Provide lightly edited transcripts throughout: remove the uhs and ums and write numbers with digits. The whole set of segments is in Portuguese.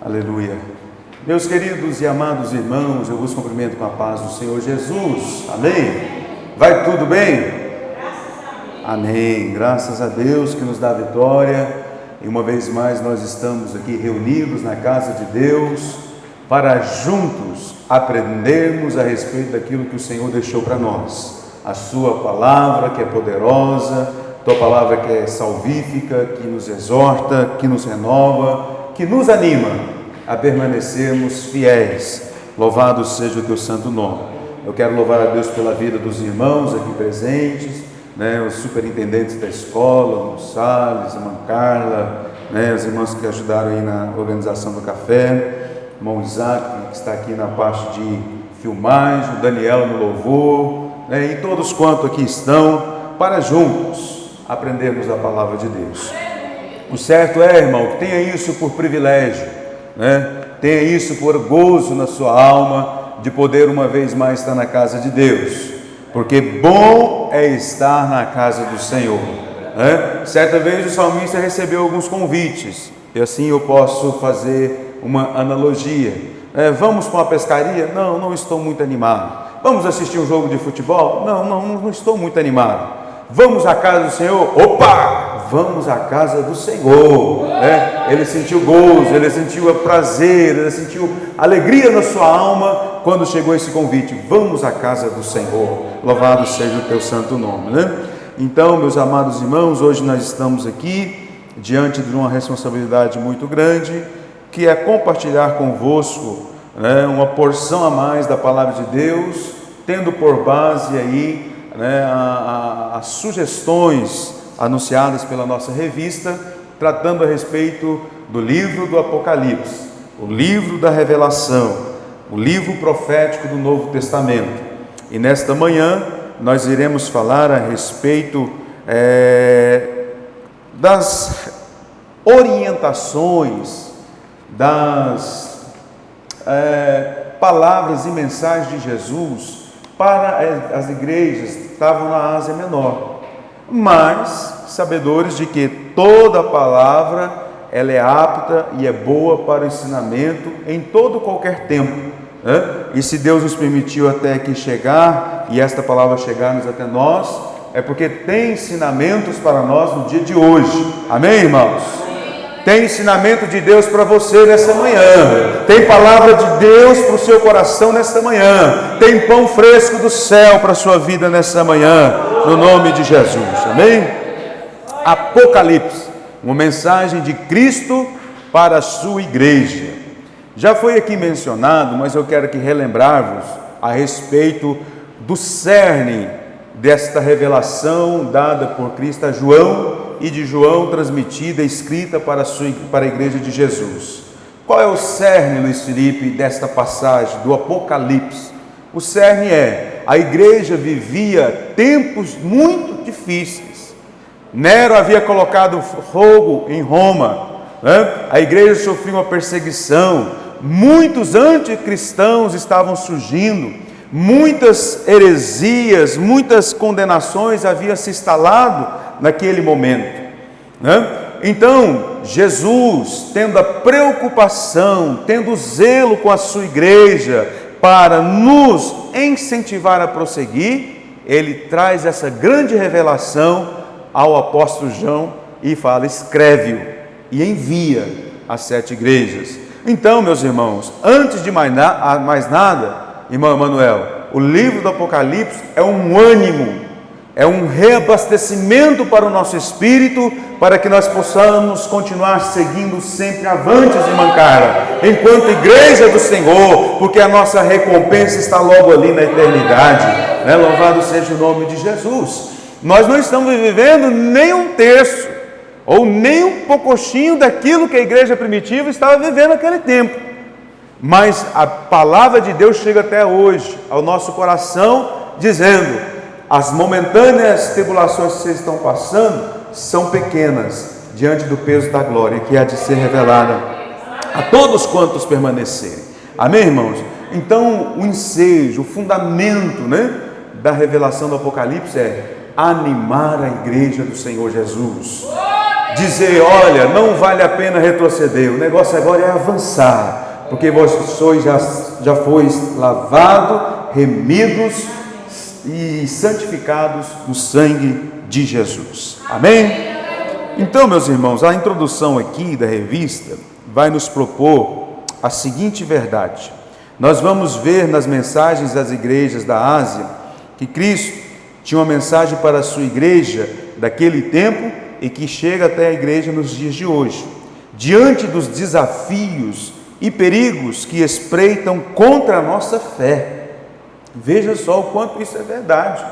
Aleluia. Meus queridos e amados irmãos, eu vos cumprimento com a paz do Senhor Jesus. Amém? Vai tudo bem? Amém. Graças a Deus que nos dá vitória. E uma vez mais nós estamos aqui reunidos na casa de Deus para juntos aprendermos a respeito daquilo que o Senhor deixou para nós. A sua palavra que é poderosa, tua palavra que é salvífica, que nos exorta, que nos renova, que nos anima a permanecermos fiéis. Louvado seja o teu santo nome. Eu quero louvar a Deus pela vida dos irmãos aqui presentes, os superintendentes da escola, o Salles, a irmã Carla, os irmãos que ajudaram aí na organização do café, o irmão Isaac, que está aqui na parte de filmagem, o Daniel no louvor, e todos quanto aqui estão, para juntos aprendermos a palavra de Deus. O certo é, irmão, que tenha isso por privilégio, tenha isso por gozo na sua alma, de poder uma vez mais estar na casa de Deus, porque bom é estar na casa do Senhor. Certa vez o salmista recebeu alguns convites, e assim eu posso fazer uma analogia. Vamos para uma pescaria? Não estou muito animado. Vamos assistir um jogo de futebol? Não estou muito animado. Vamos à casa do Senhor? Opa! Vamos à casa do Senhor. Ele sentiu gozo, ele sentiu prazer, ele sentiu alegria na sua alma quando chegou esse convite. Vamos à casa do Senhor. Louvado seja o teu santo nome. Então, meus amados irmãos, hoje nós estamos aqui diante de uma responsabilidade muito grande, que é compartilhar convosco uma porção a mais da palavra de Deus, tendo por base aí as sugestões anunciadas pela nossa revista, tratando a respeito do livro do Apocalipse, o livro da Revelação, o livro profético do Novo Testamento. E nesta manhã nós iremos falar a respeito das orientações, das palavras e mensagens de Jesus para as igrejas que estavam na Ásia Menor, mas sabedores de que toda palavra ela é apta e é boa para o ensinamento em todo qualquer tempo, e se Deus nos permitiu até aqui chegar, e esta palavra chegar-nos até nós, é porque tem ensinamentos para nós no dia de hoje. Amém, irmãos? Tem ensinamento de Deus para você nessa manhã, tem palavra de Deus para o seu coração nesta manhã, tem pão fresco do céu para a sua vida nessa manhã, no nome de Jesus. Amém? Apocalipse, uma mensagem de Cristo para a sua igreja. Já foi aqui mencionado, mas eu quero aqui relembrar-vos a respeito do cerne desta revelação dada por Cristo a João, e de João transmitida, escrita para a igreja de Jesus. Qual é o cerne, Luiz Felipe, desta passagem do Apocalipse? O cerne é: a igreja vivia tempos muito difíceis. Nero havia colocado fogo em Roma, a igreja sofreu uma perseguição, muitos anticristãos estavam surgindo, muitas heresias, muitas condenações haviam se instalado naquele momento, Então, Jesus, tendo a preocupação, tendo zelo com a sua igreja, para nos incentivar a prosseguir, ele traz essa grande revelação ao apóstolo João e fala: escreve-o e envia às 7 igrejas. Então, meus irmãos, antes de mais nada, irmão Emanuel, o livro do Apocalipse é um ânimo, é um reabastecimento para o nosso espírito, para que nós possamos continuar seguindo sempre avante, irmã Carla, enquanto igreja do Senhor, porque a nossa recompensa está logo ali na eternidade, Louvado seja o nome de Jesus. Nós não estamos vivendo nem um terço, ou nem um pouquinho daquilo que a igreja primitiva estava vivendo naquele tempo, mas a palavra de Deus chega até hoje ao nosso coração, dizendo: as momentâneas tribulações que vocês estão passando são pequenas diante do peso da glória que há de ser revelada a todos quantos permanecerem. Amém, irmãos? Então, o ensejo, o fundamento da revelação do Apocalipse é animar a igreja do Senhor Jesus. dizer: olha, não vale a pena retroceder, o negócio agora é avançar, porque vós sois já fois lavado, remidos e santificados no sangue de Jesus. Amém? Então, meus irmãos, a introdução aqui da revista vai nos propor a seguinte verdade. Nós vamos ver nas mensagens das igrejas da Ásia que Cristo tinha uma mensagem para a sua igreja daquele tempo e que chega até a igreja nos dias de hoje. Diante dos desafios e perigos que espreitam contra a nossa fé. Veja só o quanto isso é verdade,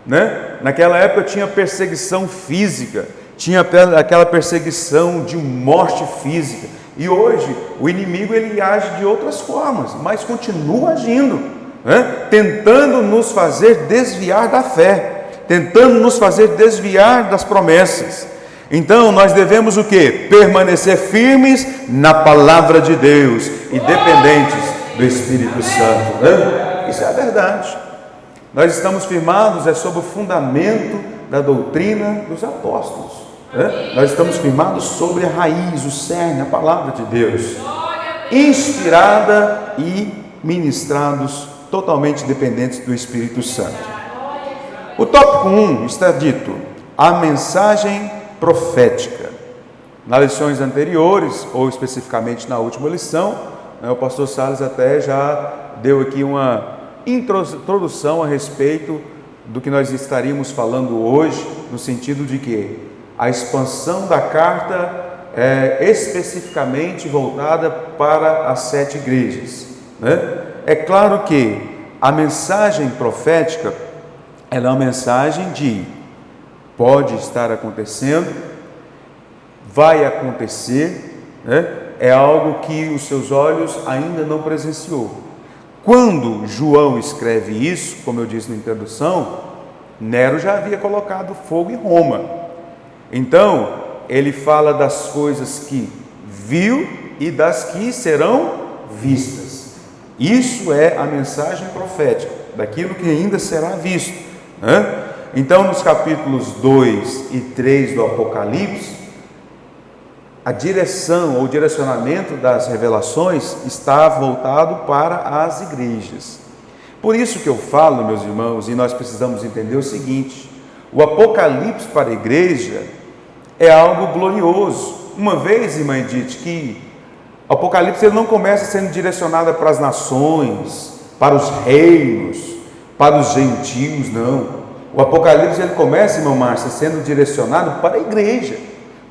né? Naquela época tinha perseguição física, tinha aquela perseguição de morte física, e hoje o inimigo ele age de outras formas, mas continua agindo, né? Tentando nos fazer desviar da fé, tentando nos fazer desviar das promessas. Então nós devemos o quê? Permanecer firmes na palavra de Deus e dependentes do Espírito Santo, né? Isso é a verdade. Nós estamos firmados sobre o fundamento da doutrina dos apóstolos. Nós estamos firmados sobre a raiz, o cerne, a palavra de Deus, inspirada e ministrados totalmente dependentes do Espírito Santo. O tópico 1 está dito: a mensagem profética. Nas lições anteriores, ou especificamente na última lição, o pastor Salles até já deu aqui uma introdução a respeito do que nós estaríamos falando hoje, no sentido de que a expansão da carta é especificamente voltada para as 7 igrejas, né? É claro que a mensagem profética, ela é uma mensagem de pode estar acontecendo, vai acontecer, né? É algo que os seus olhos ainda não presenciou. Quando João escreve isso, como eu disse na introdução, Nero já havia colocado fogo em Roma. Então, ele fala das coisas que viu e das que serão vistas. Isso é a mensagem profética, daquilo que ainda será visto, né? Então, nos capítulos 2 e 3 do Apocalipse, a direção ou direcionamento das revelações está voltado para as igrejas. Por isso que eu falo, meus irmãos, e nós precisamos entender o seguinte: o Apocalipse para a igreja é algo glorioso. Uma vez, irmã Edith, que o Apocalipse ele não começa sendo direcionado para as nações, para os reinos, para os gentios, não. O Apocalipse ele começa, irmão Márcia, sendo direcionado para a igreja.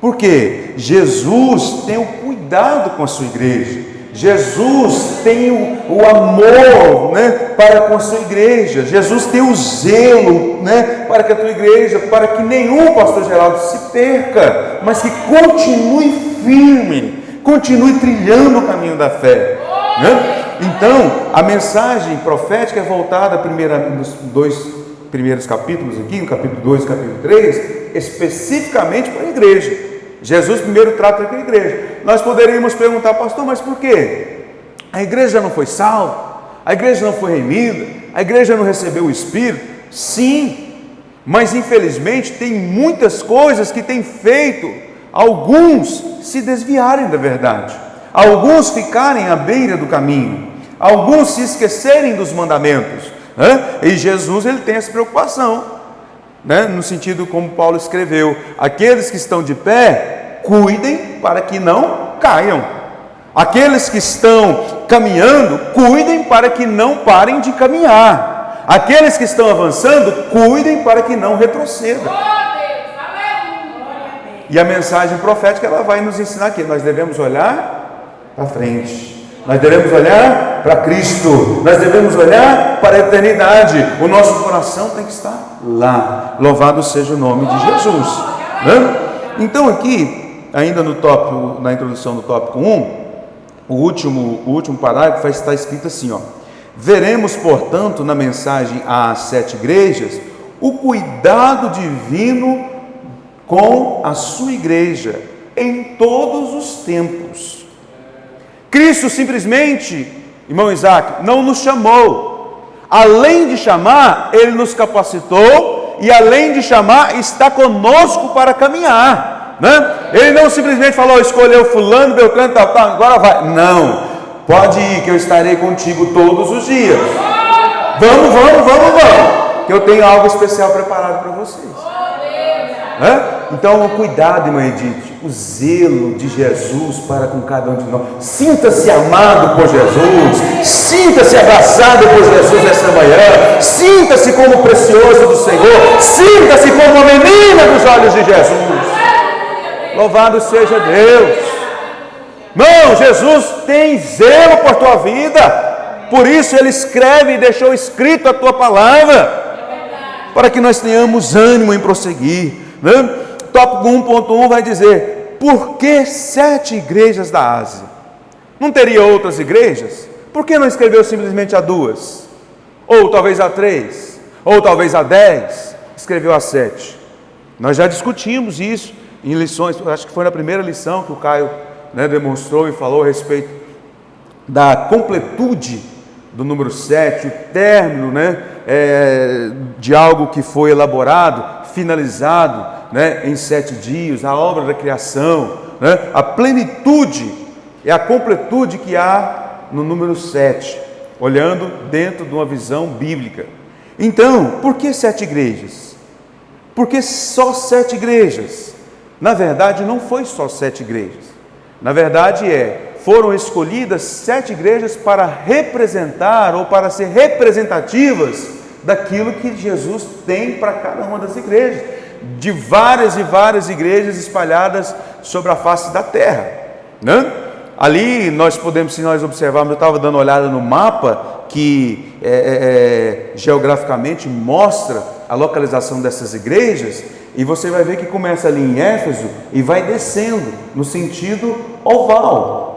Por quê? Jesus tem o cuidado com a sua igreja. Jesus tem o amor, né, para com a sua igreja. Jesus tem o zelo, né, para que a tua igreja, para que nenhum, pastor Geraldo, se perca, mas que continue firme, continue trilhando o caminho da fé, né? Então, a mensagem profética é voltada nos 2 primeiros capítulos aqui, no capítulo 2 e capítulo 3, especificamente para a igreja. Jesus primeiro trata daquela igreja. Nós poderíamos perguntar: pastor, mas por quê? A igreja não foi salva? A igreja não foi remida? A igreja não recebeu o Espírito? Sim, mas infelizmente tem muitas coisas que têm feito alguns se desviarem da verdade, alguns ficarem à beira do caminho, alguns se esquecerem dos mandamentos, né? E Jesus ele tem essa preocupação, né? No sentido como Paulo escreveu: aqueles que estão de pé, cuidem para que não caiam. Aqueles que estão caminhando, cuidem para que não parem de caminhar. Aqueles que estão avançando, cuidem para que não retrocedam. E a mensagem profética ela vai nos ensinar que nós devemos olhar para frente. Nós devemos olhar para Cristo, nós devemos olhar para a eternidade. O nosso coração tem que estar lá. Louvado seja o nome de Jesus, né? Então aqui, ainda no tópico, na introdução do tópico 1, o último parágrafo vai estar escrito assim, ó: veremos, portanto, na mensagem às 7 igrejas, o cuidado divino com a sua igreja em todos os tempos. Cristo simplesmente, irmão Isaac, não nos chamou. Além de chamar, Ele nos capacitou, e além de chamar, está conosco para caminhar. né? Ele não simplesmente falou, escolheu fulano, Beltrano, tal, agora vai. Não, pode ir que eu estarei contigo todos os dias. Vamos, que eu tenho algo especial preparado para vocês. Então, cuidado, irmã Edith, o zelo de Jesus para com cada um de nós. Sinta-se amado por Jesus, sinta-se abraçado por Jesus esta manhã, sinta-se como precioso do Senhor, sinta-se como uma menina dos olhos de Jesus. Louvado seja Deus. Não, Jesus tem zelo por tua vida, por isso Ele escreve e deixou escrito a tua palavra, para que nós tenhamos ânimo em prosseguir. Tópico 1.1 vai dizer: por que 7 igrejas da Ásia? Não teria outras igrejas? Por que não escreveu simplesmente a 2? Ou talvez a 3? Ou talvez a 10? Escreveu a 7. Nós já discutimos isso em lições, acho que foi na primeira lição que o Caio demonstrou e falou a respeito da completude do número 7, o término de algo que foi elaborado, finalizado em 7 dias, a obra da criação, a plenitude e a completude que há no número 7, olhando dentro de uma visão bíblica. Então, por que 7 igrejas? Por que só 7 igrejas? Na verdade, não foi só 7 igrejas. Na verdade, foram escolhidas 7 igrejas para representar ou para ser representativas daquilo que Jesus tem para cada uma das igrejas, de várias e várias igrejas espalhadas sobre a face da terra, Ali nós podemos, se nós observarmos, eu estava dando uma olhada no mapa que geograficamente mostra a localização dessas igrejas, e você vai ver que começa ali em Éfeso e vai descendo no sentido oval,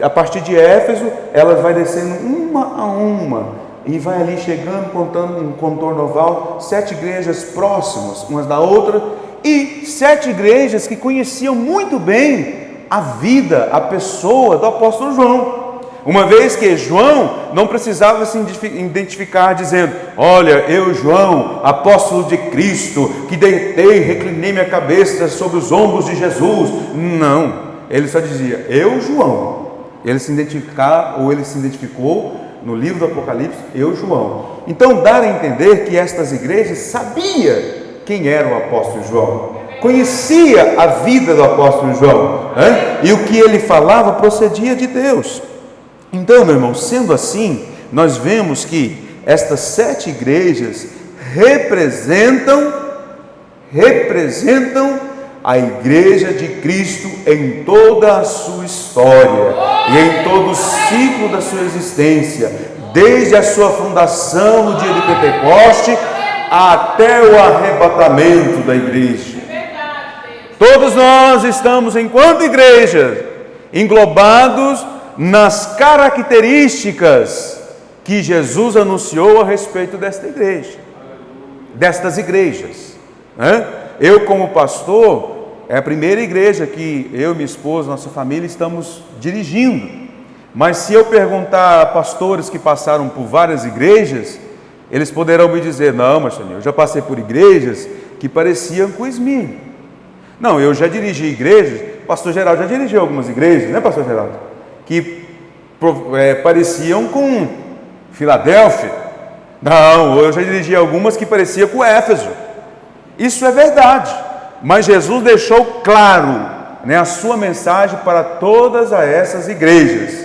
A partir de Éfeso, elas vai descendo uma a uma, e vai ali chegando, contando um contorno oval, 7 igrejas próximas umas da outra, e 7 igrejas que conheciam muito bem a vida, a pessoa do apóstolo João. Uma vez que João não precisava se identificar dizendo: olha, eu João, apóstolo de Cristo, que deitei, reclinei minha cabeça sobre os ombros de Jesus. Não, ele só dizia: eu João. Ele se identificou no livro do Apocalipse, eu João. Então dá a entender que estas igrejas sabiam quem era o apóstolo João, conhecia a vida do apóstolo João, e o que ele falava procedia de Deus. Então, meu irmão, sendo assim, nós vemos que estas 7 igrejas representam a igreja de Cristo em toda a sua história e em todo o ciclo da sua existência, desde a sua fundação no dia de Pentecoste até o arrebatamento da igreja. Todos nós estamos, enquanto igreja, englobados nas características que Jesus anunciou a respeito desta igreja, destas igrejas. Eu, como pastor, é a primeira igreja que eu, minha esposa, nossa família estamos dirigindo. Mas se eu perguntar a pastores que passaram por várias igrejas, eles poderão me dizer: não, Marcelinho, eu já passei por igrejas que pareciam com Esmirna. Não, eu já dirigi igrejas, pastor Geraldo já dirigiu algumas igrejas, né, pastor Geraldo? Que pareciam com Filadélfia. Não, eu já dirigi algumas que pareciam com Éfeso. Isso é verdade, mas Jesus deixou claro, a sua mensagem para todas essas igrejas,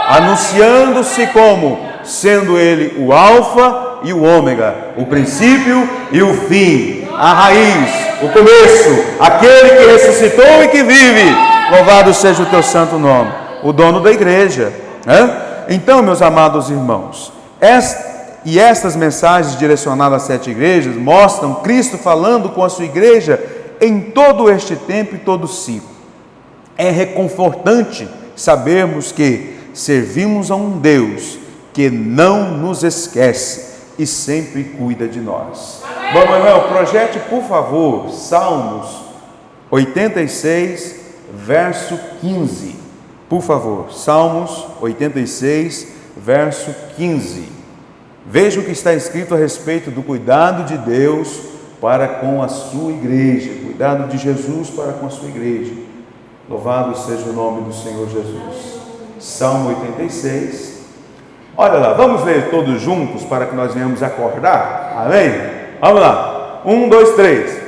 anunciando-se como sendo Ele o Alfa e o Ômega, o princípio e o fim, a raiz, o começo, aquele que ressuscitou e que vive. Louvado seja o teu santo nome, o dono da igreja. Então, meus amados irmãos, estas mensagens direcionadas às 7 igrejas mostram Cristo falando com a sua igreja em todo este tempo e todo o ciclo. É reconfortante sabermos que servimos a um Deus que não nos esquece e sempre cuida de nós. Bom, Manuel, projete, por favor, Salmos 86, verso 15. Por favor, Salmos 86, verso 15. Veja o que está escrito a respeito do cuidado de Deus para com a sua igreja, cuidado de Jesus para com a sua igreja. Louvado seja o nome do Senhor Jesus. Salmo 86. Olha lá, vamos ler todos juntos para que nós venhamos acordar. Amém? Vamos lá. 1, 2, 3.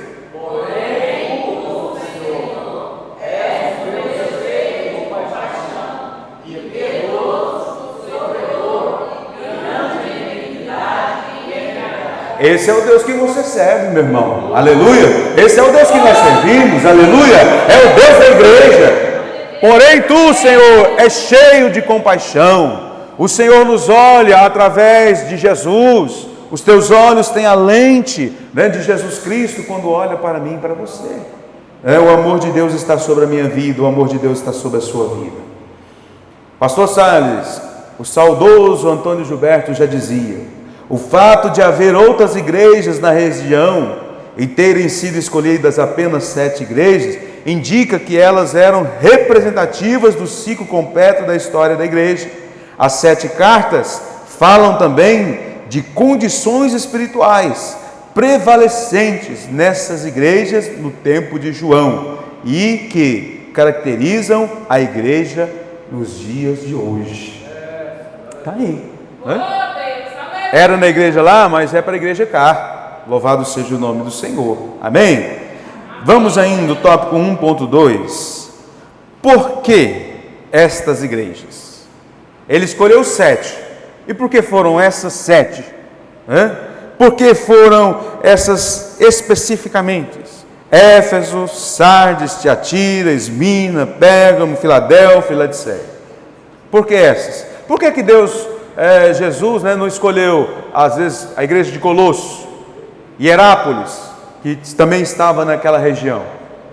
Esse é o Deus que você serve, meu irmão, aleluia. Esse é o Deus que nós servimos, aleluia. É o Deus da igreja. Porém tu, Senhor, és cheio de compaixão. O Senhor nos olha através de Jesus. Os teus olhos têm a lente, né, de Jesus Cristo quando olha para mim e para você. O amor de Deus está sobre a minha vida, o amor de Deus está sobre a sua vida. Pastor Salles, o saudoso Antônio Gilberto já dizia: o fato de haver outras igrejas na região e terem sido escolhidas apenas 7 igrejas, indica que elas eram representativas do ciclo completo da história da igreja. As 7 cartas falam também de condições espirituais prevalecentes nessas igrejas no tempo de João e que caracterizam a igreja nos dias de hoje. Está aí, né? Era na igreja lá, mas é para a igreja cá. Louvado seja o nome do Senhor. Amém? Vamos ainda no tópico 1.2. Por que estas igrejas? Ele escolheu 7. E por que foram essas 7? Por que foram essas especificamente? Éfeso, Sardes, Tiatira, Esmirna, Pérgamo, Filadélfia e Laodiceia. Por que essas? Por que Deus... Jesus, né, não escolheu às vezes a igreja de Colosso, Hierápolis, que também estava naquela região,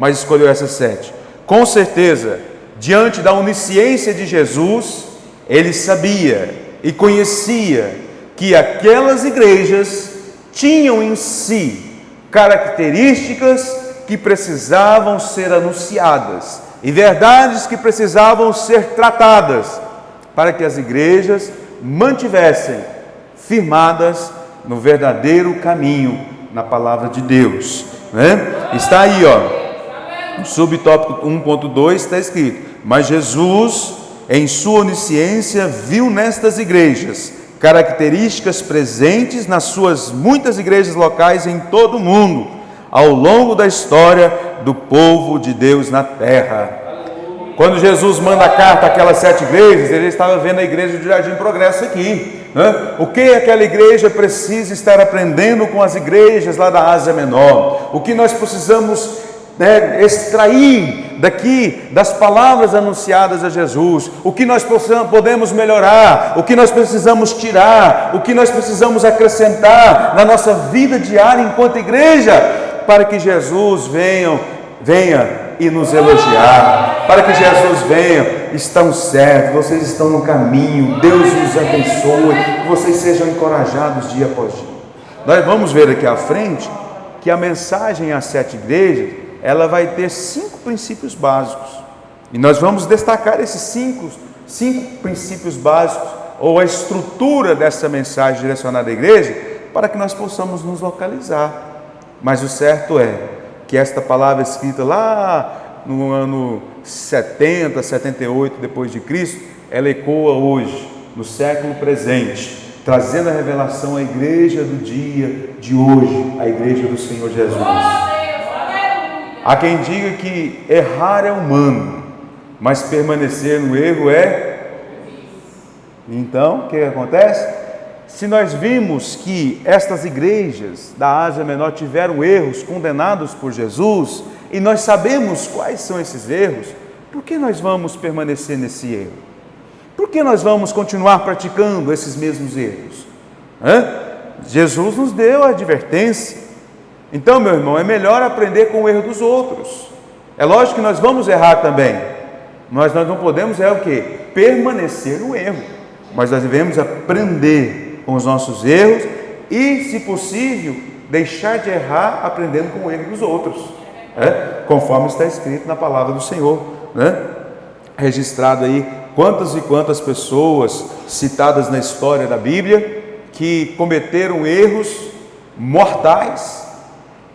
mas escolheu essas 7. Com certeza, diante da onisciência de Jesus, ele sabia e conhecia que aquelas igrejas tinham em si características que precisavam ser anunciadas e verdades que precisavam ser tratadas para que as igrejas mantivessem firmadas no verdadeiro caminho, na palavra de Deus, né? Está aí, no subtópico 1.2 está escrito: mas Jesus, em sua onisciência, viu nestas igrejas características presentes nas suas muitas igrejas locais em todo o mundo, ao longo da história do povo de Deus na terra. Quando Jesus manda a carta àquelas 7 igrejas, ele estava vendo a igreja do Jardim Progresso aqui, né? O que aquela igreja precisa estar aprendendo com as igrejas lá da Ásia Menor? O que nós precisamos, né, extrair daqui das palavras anunciadas a Jesus? O que nós podemos melhorar? O que nós precisamos tirar? O que nós precisamos acrescentar na nossa vida diária enquanto igreja, para que Jesus venha e nos elogiar, para que Jesus venha: estão certos, vocês estão no caminho, Deus os abençoe, que vocês sejam encorajados dia após dia. Nós vamos ver aqui à frente que a mensagem às 7 igrejas, ela vai ter 5 princípios básicos, e nós vamos destacar esses 5 princípios básicos, ou a estrutura dessa mensagem direcionada à igreja, para que nós possamos nos localizar. Mas o certo é que esta palavra escrita lá no ano 70, 78 depois de Cristo, ela ecoa hoje, no século presente, trazendo a revelação à igreja do dia de hoje, a igreja do Senhor Jesus. Há quem diga que errar é humano, mas permanecer no erro é... Então, o que acontece? Se nós vimos que estas igrejas da Ásia Menor tiveram erros condenados por Jesus, e nós sabemos quais são esses erros, por que nós vamos permanecer nesse erro? Por que nós vamos continuar praticando esses mesmos erros? Jesus nos deu a advertência. Então, meu irmão, é melhor aprender com o erro dos outros. É lógico que nós vamos errar também, mas nós não podemos o quê? Permanecer no erro. Mas nós devemos aprender com os nossos erros e, se possível, deixar de errar aprendendo com o erro dos outros, conforme está escrito na palavra do Senhor, registrado aí quantas e quantas pessoas citadas na história da Bíblia que cometeram erros mortais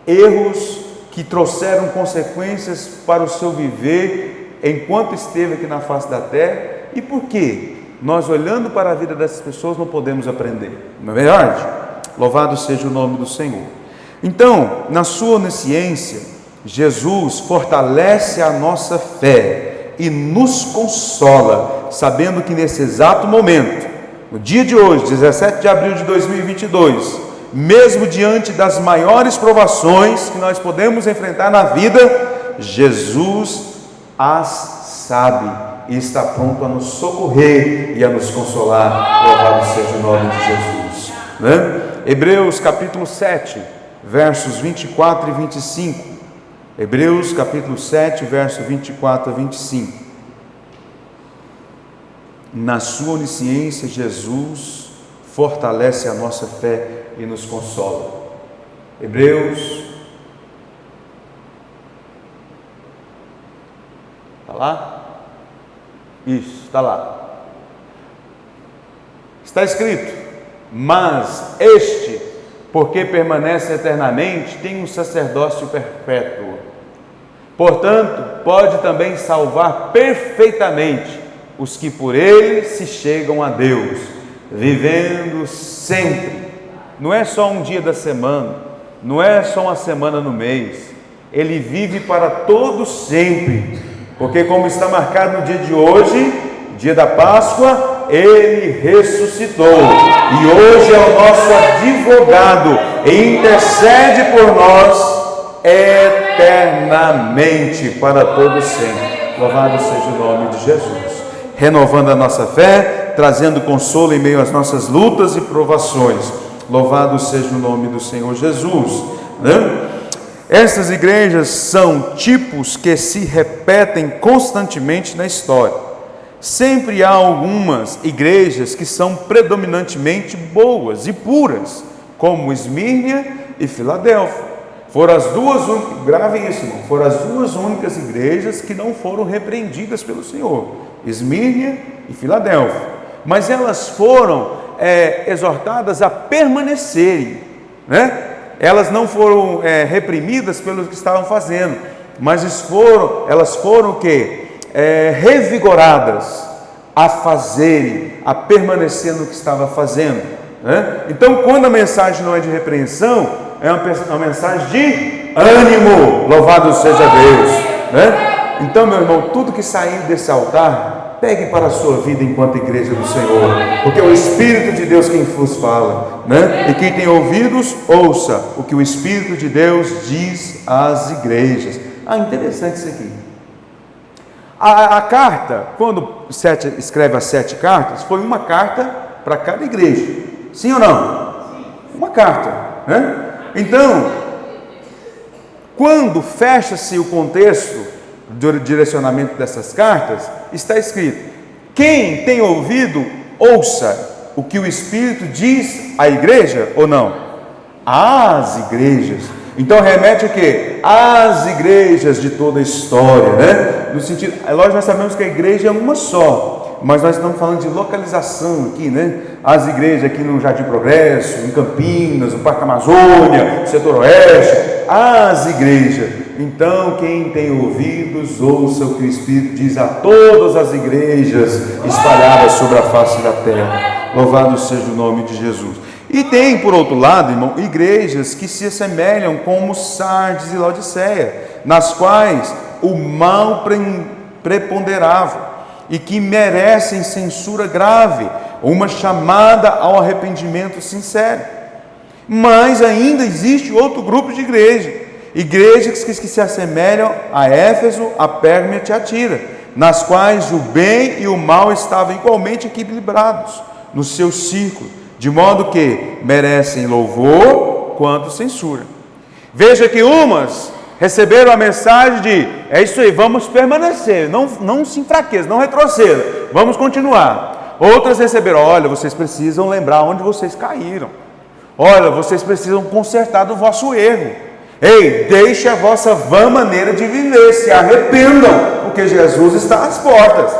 erros que trouxeram consequências para o seu viver enquanto esteve aqui na face da terra, e por quê? Nós, olhando para a vida dessas pessoas, não podemos aprender, não é verdade? Louvado seja o nome do Senhor. Então, na sua onisciência, Jesus fortalece a nossa fé e nos consola, sabendo que nesse exato momento, no dia de hoje, 17 de abril de 2022, mesmo diante das maiores provações que nós podemos enfrentar na vida, Jesus as sabe e está pronto a nos socorrer e a nos consolar. Louvado seja o nome de Jesus, né? Hebreus capítulo 7, versos 24 e 25. Hebreus capítulo 7, verso 24 a 25. Na sua onisciência, Jesus fortalece a nossa fé e nos consola. Hebreus, está lá? Isso, está lá. Está escrito: mas este, porque permanece eternamente, tem um sacerdócio perpétuo. Portanto, pode também salvar perfeitamente os que por ele se chegam a Deus, vivendo sempre. Não é só um dia da semana, não é só uma semana no mês. Ele vive para todo sempre, porque como está marcado no dia de hoje, dia da Páscoa, ele ressuscitou e hoje é o nosso advogado e intercede por nós eternamente para todo sempre. Louvado seja o nome de Jesus, renovando a nossa fé, trazendo consolo em meio às nossas lutas e provações. Louvado seja o nome do Senhor Jesus, né? Essas igrejas são tipos que se repetem constantemente na história. Sempre há algumas igrejas que são predominantemente boas e puras, como Esmirna e Filadélfia. Foram as duas, gravem isso, irmão, foram as duas únicas igrejas que não foram repreendidas pelo Senhor, Esmirna e Filadélfia. Mas elas foram exortadas a permanecerem, né? Elas não foram reprimidas pelo que estavam fazendo, mas elas foram o quê? Revigoradas a fazerem, a permanecer no que estava fazendo, né? Então, quando a mensagem não é de repreensão, é uma mensagem de ânimo. Louvado seja Deus, né? Então, meu irmão, tudo que sair desse altar, pegue para a sua vida enquanto igreja do Senhor, porque é o Espírito de Deus quem vos fala, né? E quem tem ouvidos, ouça o que o Espírito de Deus diz às igrejas. Interessante isso aqui. A carta, quando escreve as 7 cartas, foi uma carta para cada igreja, sim ou não? Uma carta, né? Então, quando fecha-se o contexto do direcionamento dessas cartas, está escrito: quem tem ouvido, ouça o que o Espírito diz à igreja, ou não? Às igrejas. Então remete o quê? Às igrejas de toda a história, né? No sentido, é lógico, nós sabemos que a igreja é uma só, mas nós estamos falando de localização aqui, né? As igrejas aqui no Jardim Progresso, em Campinas, no Parque Amazônia, no setor oeste, as igrejas. Então, quem tem ouvidos, ouça o que o Espírito diz a todas as igrejas espalhadas sobre a face da terra. Louvado seja o nome de Jesus. E tem, por outro lado, irmão, igrejas que se assemelham como Sardes e Laodiceia, nas quais o mal preponderava e que merecem censura grave, uma chamada ao arrependimento sincero. Mas ainda existe outro grupo de igrejas que se assemelham a Éfeso, a Pérgamo e a Tiatira, nas quais o bem e o mal estavam igualmente equilibrados no seu círculo, de modo que merecem louvor quanto censura. Veja que umas receberam a mensagem de: é isso aí, vamos permanecer, não se enfraqueça, não retroceda, vamos continuar. Outras receberam: olha, vocês precisam lembrar onde vocês caíram, olha, vocês precisam consertar do vosso erro, ei, deixe a vossa vã maneira de viver, se arrependam, porque Jesus está às portas.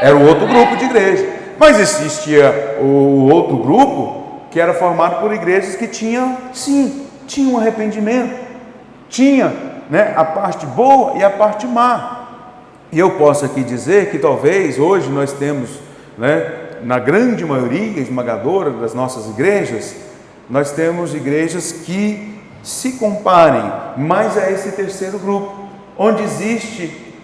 Era o outro grupo de igreja. Mas existia o outro grupo que era formado por igrejas que tinham, sim, tinha um arrependimento, tinha, né, a parte boa e a parte má. E eu posso aqui dizer que talvez hoje nós temos, né, na grande maioria esmagadora das nossas igrejas, nós temos igrejas que se comparem mais a esse terceiro grupo, onde existe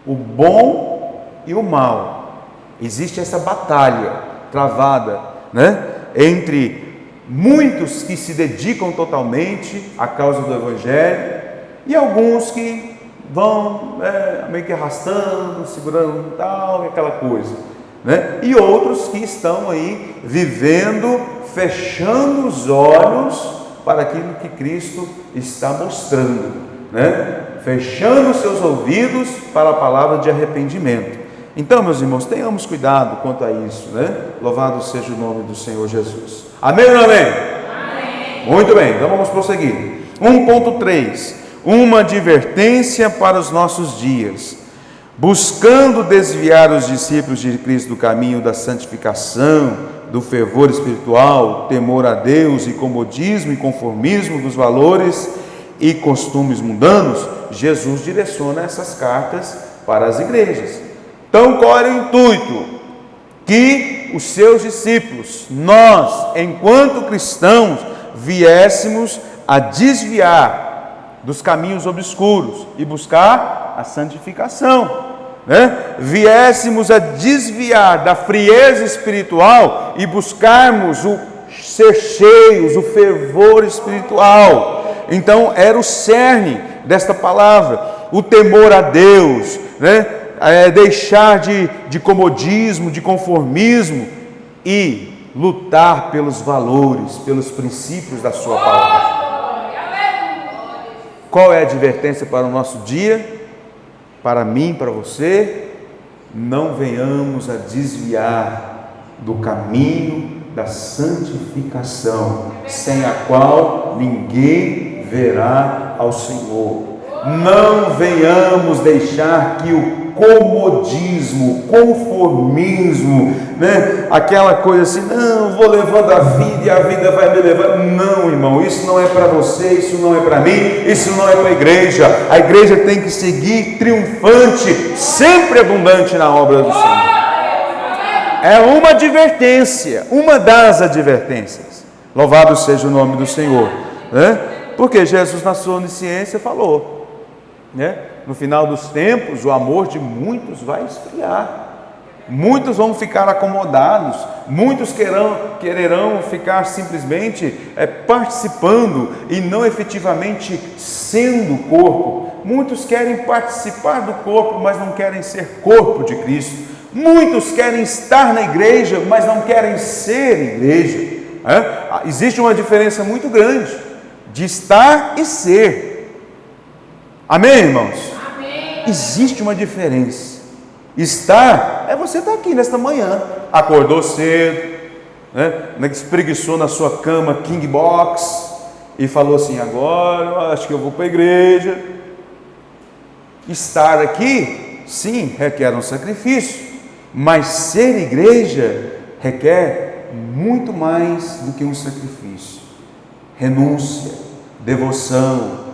o bom e o mal. Existe essa batalha travada, né, entre muitos que se dedicam totalmente à causa do Evangelho e alguns que vão meio que arrastando, segurando tal, aquela coisa, né? E outros que estão aí vivendo, fechando os olhos para aquilo que Cristo está mostrando, né? Fechando seus ouvidos para a palavra de arrependimento. Então, meus irmãos, tenhamos cuidado quanto a isso, né? Louvado seja o nome do Senhor Jesus. Amém ou não amém? Amém. Muito bem, então vamos prosseguir. 1.3, uma advertência para os nossos dias. Buscando desviar os discípulos de Cristo do caminho da santificação, do fervor espiritual, temor a Deus e comodismo e conformismo dos valores e costumes mundanos, Jesus direciona essas cartas para as igrejas. Então, qual era o intuito? Que os seus discípulos, nós, enquanto cristãos, viéssemos a desviar dos caminhos obscuros e buscar a santificação, né? Viéssemos a desviar da frieza espiritual e buscarmos o ser cheios, o fervor espiritual. Então era o cerne desta palavra, o temor a Deus, né? Deixar de comodismo, de conformismo e lutar pelos valores, pelos princípios da sua palavra. Qual é a advertência para o nosso dia? Para mim, para você, não venhamos a desviar do caminho da santificação, sem a qual ninguém verá ao Senhor. Não venhamos deixar que o comodismo, conformismo, né? Aquela coisa assim, não, vou levando a vida e a vida vai me levando. Não, irmão, isso não é para você, isso não é para mim, isso não é para a igreja. A igreja tem que seguir triunfante, sempre abundante na obra do Senhor. É uma advertência, uma das advertências. Louvado seja o nome do Senhor, né? Porque Jesus, na sua onisciência, falou, né? No final dos tempos, o amor de muitos vai esfriar, muitos vão ficar acomodados, muitos quererão ficar simplesmente participando e não efetivamente sendo o corpo. Muitos querem participar do corpo, mas não querem ser corpo de Cristo. Muitos querem estar na igreja, mas não querem ser igreja. Existe uma diferença muito grande de estar e ser. Amém, irmãos? Amém. Existe uma diferença. Estar é você estar aqui nesta manhã, acordou cedo, né? Espreguiçou na sua cama King Box e falou assim, agora eu acho que eu vou para a igreja. Estar aqui, sim, requer um sacrifício, mas ser igreja requer muito mais do que um sacrifício. Renúncia, devoção,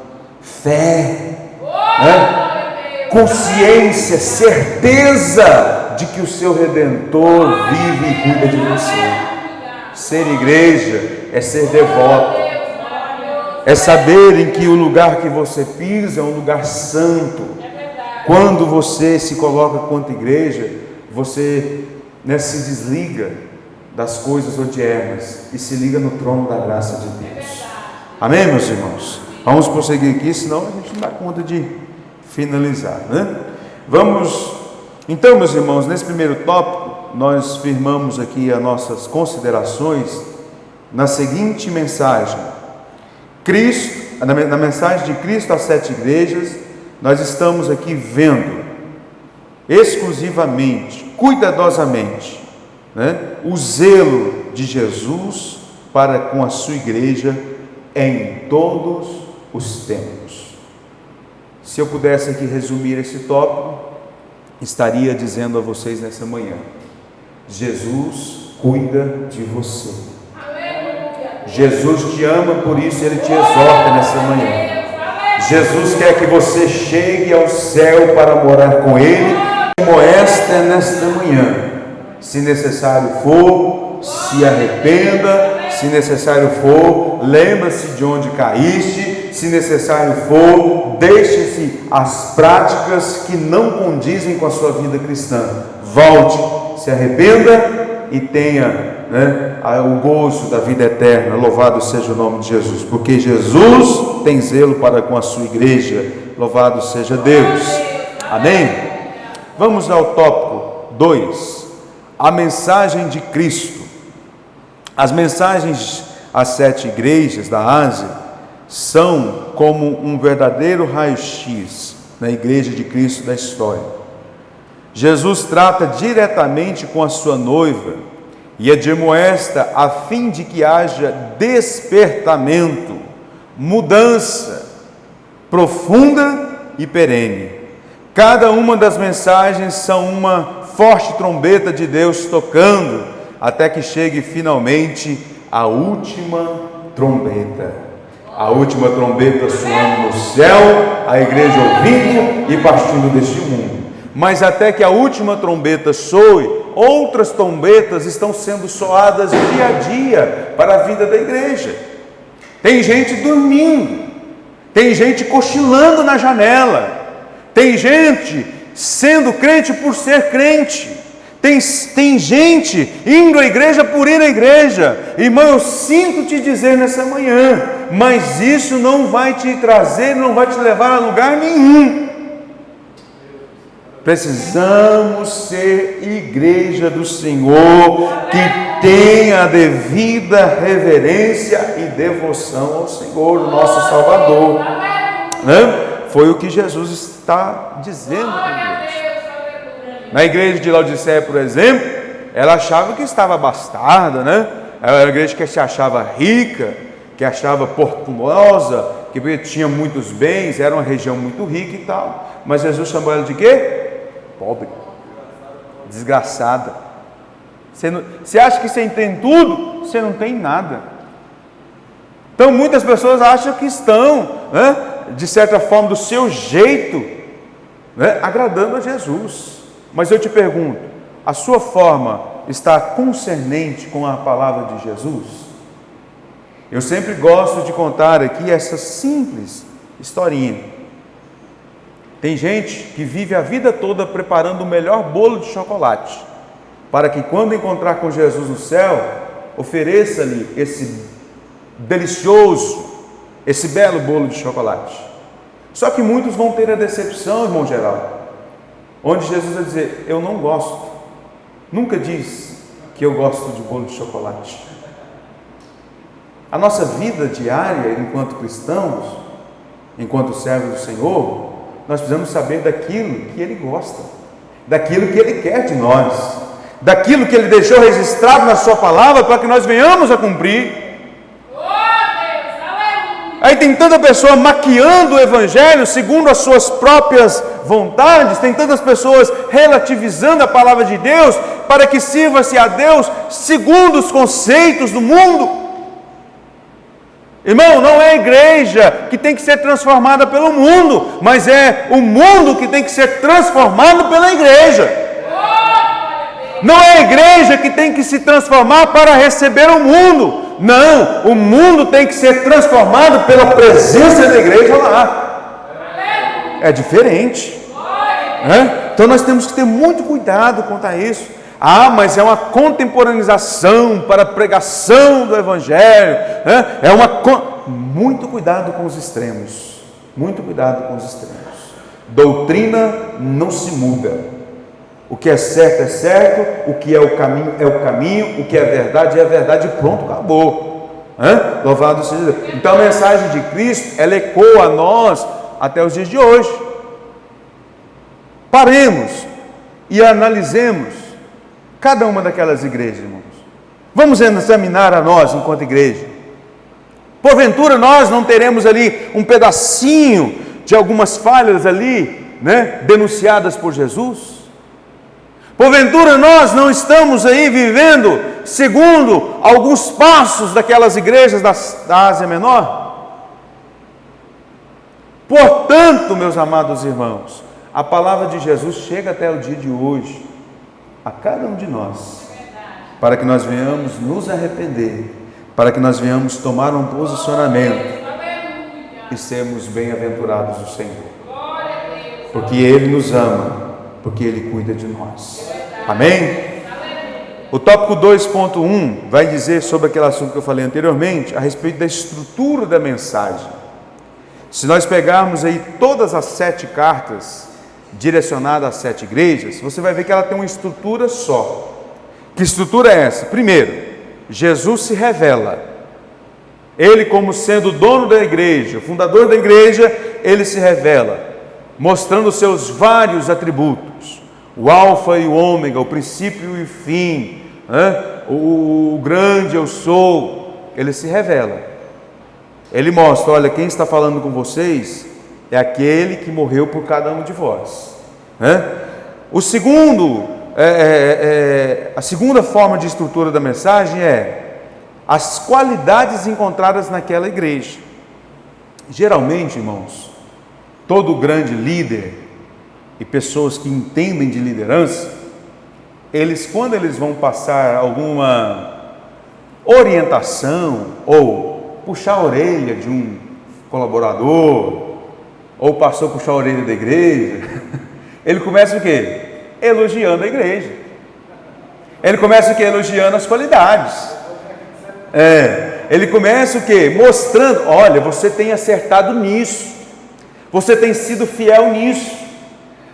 fé, né? Consciência, certeza de que o seu Redentor vive e cuida de você. Ser igreja é ser devoto, é saber em que o lugar que você pisa é um lugar santo. Quando você se coloca quanto igreja, você, né, se desliga das coisas odiernas e se liga no trono da graça de Deus. Amém, meus irmãos? Vamos prosseguir aqui, senão a gente não dá conta de finalizar, né? Vamos, então, meus irmãos, nesse primeiro tópico, nós firmamos aqui as nossas considerações na seguinte mensagem. Cristo, na mensagem de Cristo às 7 igrejas, nós estamos aqui vendo exclusivamente, cuidadosamente, né, o zelo de Jesus para com a sua igreja em todos os tempos. Se eu pudesse aqui resumir esse tópico, estaria dizendo a vocês nessa manhã: Jesus cuida de você. Jesus te ama, por isso Ele te exorta nessa manhã. Jesus quer que você chegue ao céu para morar com Ele, como esta é nesta manhã. Se necessário for, se arrependa. Se necessário for, lembra-se de onde caíste. Se necessário for, deixe-se as práticas que não condizem com a sua vida cristã. Volte, se arrependa e tenha o gozo da vida eterna. Louvado seja o nome de Jesus, porque Jesus tem zelo para com a sua igreja. Louvado seja Deus. Amém? Vamos ao tópico 2, a mensagem de Cristo. As mensagens às 7 igrejas da Ásia são como um verdadeiro raio-x na igreja de Cristo da história. Jesus trata diretamente com a sua noiva e admoesta a fim de que haja despertamento, mudança profunda e perene. Cada uma das mensagens são uma forte trombeta de Deus tocando até que chegue finalmente a última trombeta. A última trombeta soando no céu, a igreja ouvindo e partindo deste mundo. Mas até que a última trombeta soe, outras trombetas estão sendo soadas dia a dia para a vida da igreja. Tem gente dormindo, tem gente cochilando na janela, tem gente sendo crente por ser crente. Tem gente indo à igreja por ir à igreja. Irmão, eu sinto te dizer nessa manhã, mas isso não vai te trazer, não vai te levar a lugar nenhum. Precisamos ser igreja do Senhor, que tenha a devida reverência e devoção ao Senhor, o nosso Salvador. Foi o que Jesus está dizendo para nós. Na igreja de Laodiceia, por exemplo, ela achava que estava abastada, Ela era uma igreja que se achava rica, que achava populosa, que tinha muitos bens, era uma região muito rica e tal. Mas Jesus chamou ela de quê? Pobre, desgraçada. Você acha que você tem tudo? Você não tem nada. Então muitas pessoas acham que estão, de certa forma, do seu jeito, agradando a Jesus. Mas eu te pergunto, a sua forma está concernente com a palavra de Jesus? Eu sempre gosto de contar aqui essa simples historinha. Tem gente que vive a vida toda preparando o melhor bolo de chocolate, para que quando encontrar com Jesus no céu, ofereça-lhe esse delicioso, esse belo bolo de chocolate. Só que muitos vão ter a decepção, irmão Geraldo, onde Jesus vai dizer: eu não gosto, nunca diz que eu gosto de bolo de chocolate. A nossa vida diária, enquanto cristãos, enquanto servos do Senhor, nós precisamos saber daquilo que Ele gosta, daquilo que Ele quer de nós, daquilo que Ele deixou registrado na sua palavra para que nós venhamos a cumprir. Aí tem tanta pessoa maquiando o Evangelho segundo as suas próprias vontades, tem tantas pessoas relativizando a palavra de Deus para que sirva-se a Deus segundo os conceitos do mundo. Irmão, não é a igreja que tem que ser transformada pelo mundo, mas é o mundo que tem que ser transformado pela igreja. Não é a igreja que tem que se transformar para receber o mundo. Não, o mundo tem que ser transformado pela presença da igreja lá. É diferente. Então nós temos que ter muito cuidado quanto a isso. Mas é uma contemporaneização para a pregação do Evangelho. Muito cuidado com os extremos. Muito cuidado com os extremos. Doutrina não se muda. O que é certo, o que é o caminho, o que é verdade, pronto, acabou. Louvado seja Deus. Então a mensagem de Cristo, ela ecoa a nós até os dias de hoje. Paremos e analisemos cada uma daquelas igrejas, irmãos. Vamos examinar a nós enquanto igreja. Porventura nós não teremos ali um pedacinho de algumas falhas ali, denunciadas por Jesus? Porventura nós não estamos aí vivendo segundo alguns passos daquelas igrejas da Ásia Menor. Portanto, meus amados irmãos, a palavra de Jesus chega até o dia de hoje, a cada um de nós, para que nós venhamos nos arrepender, para que nós venhamos tomar um posicionamento e sermos bem-aventurados do Senhor, porque Ele nos ama, porque Ele cuida de nós. Amém? O tópico 2.1 vai dizer sobre aquele assunto que eu falei anteriormente, a respeito da estrutura da mensagem. Se nós pegarmos aí todas as 7 cartas direcionadas às 7 igrejas, você vai ver que ela tem uma estrutura só. Que estrutura é essa? Primeiro, Jesus se revela. Ele, como sendo o dono da igreja, o fundador da igreja, ele se revela, mostrando os seus vários atributos. O alfa e o ômega, o princípio e o fim, o grande eu sou. Ele se revela. Ele mostra, olha, quem está falando com vocês é aquele que morreu por cada um de vós. O segundo, a segunda forma de estrutura da mensagem é as qualidades encontradas naquela igreja. Geralmente, irmãos, todo grande líder e pessoas que entendem de liderança, quando eles vão passar alguma orientação ou puxar a orelha de um colaborador, ou passou a puxar a orelha da igreja, ele começa o quê? Elogiando a igreja. Ele começa o quê? Elogiando as qualidades. Ele começa o quê? Mostrando, olha, você tem acertado nisso, você tem sido fiel nisso,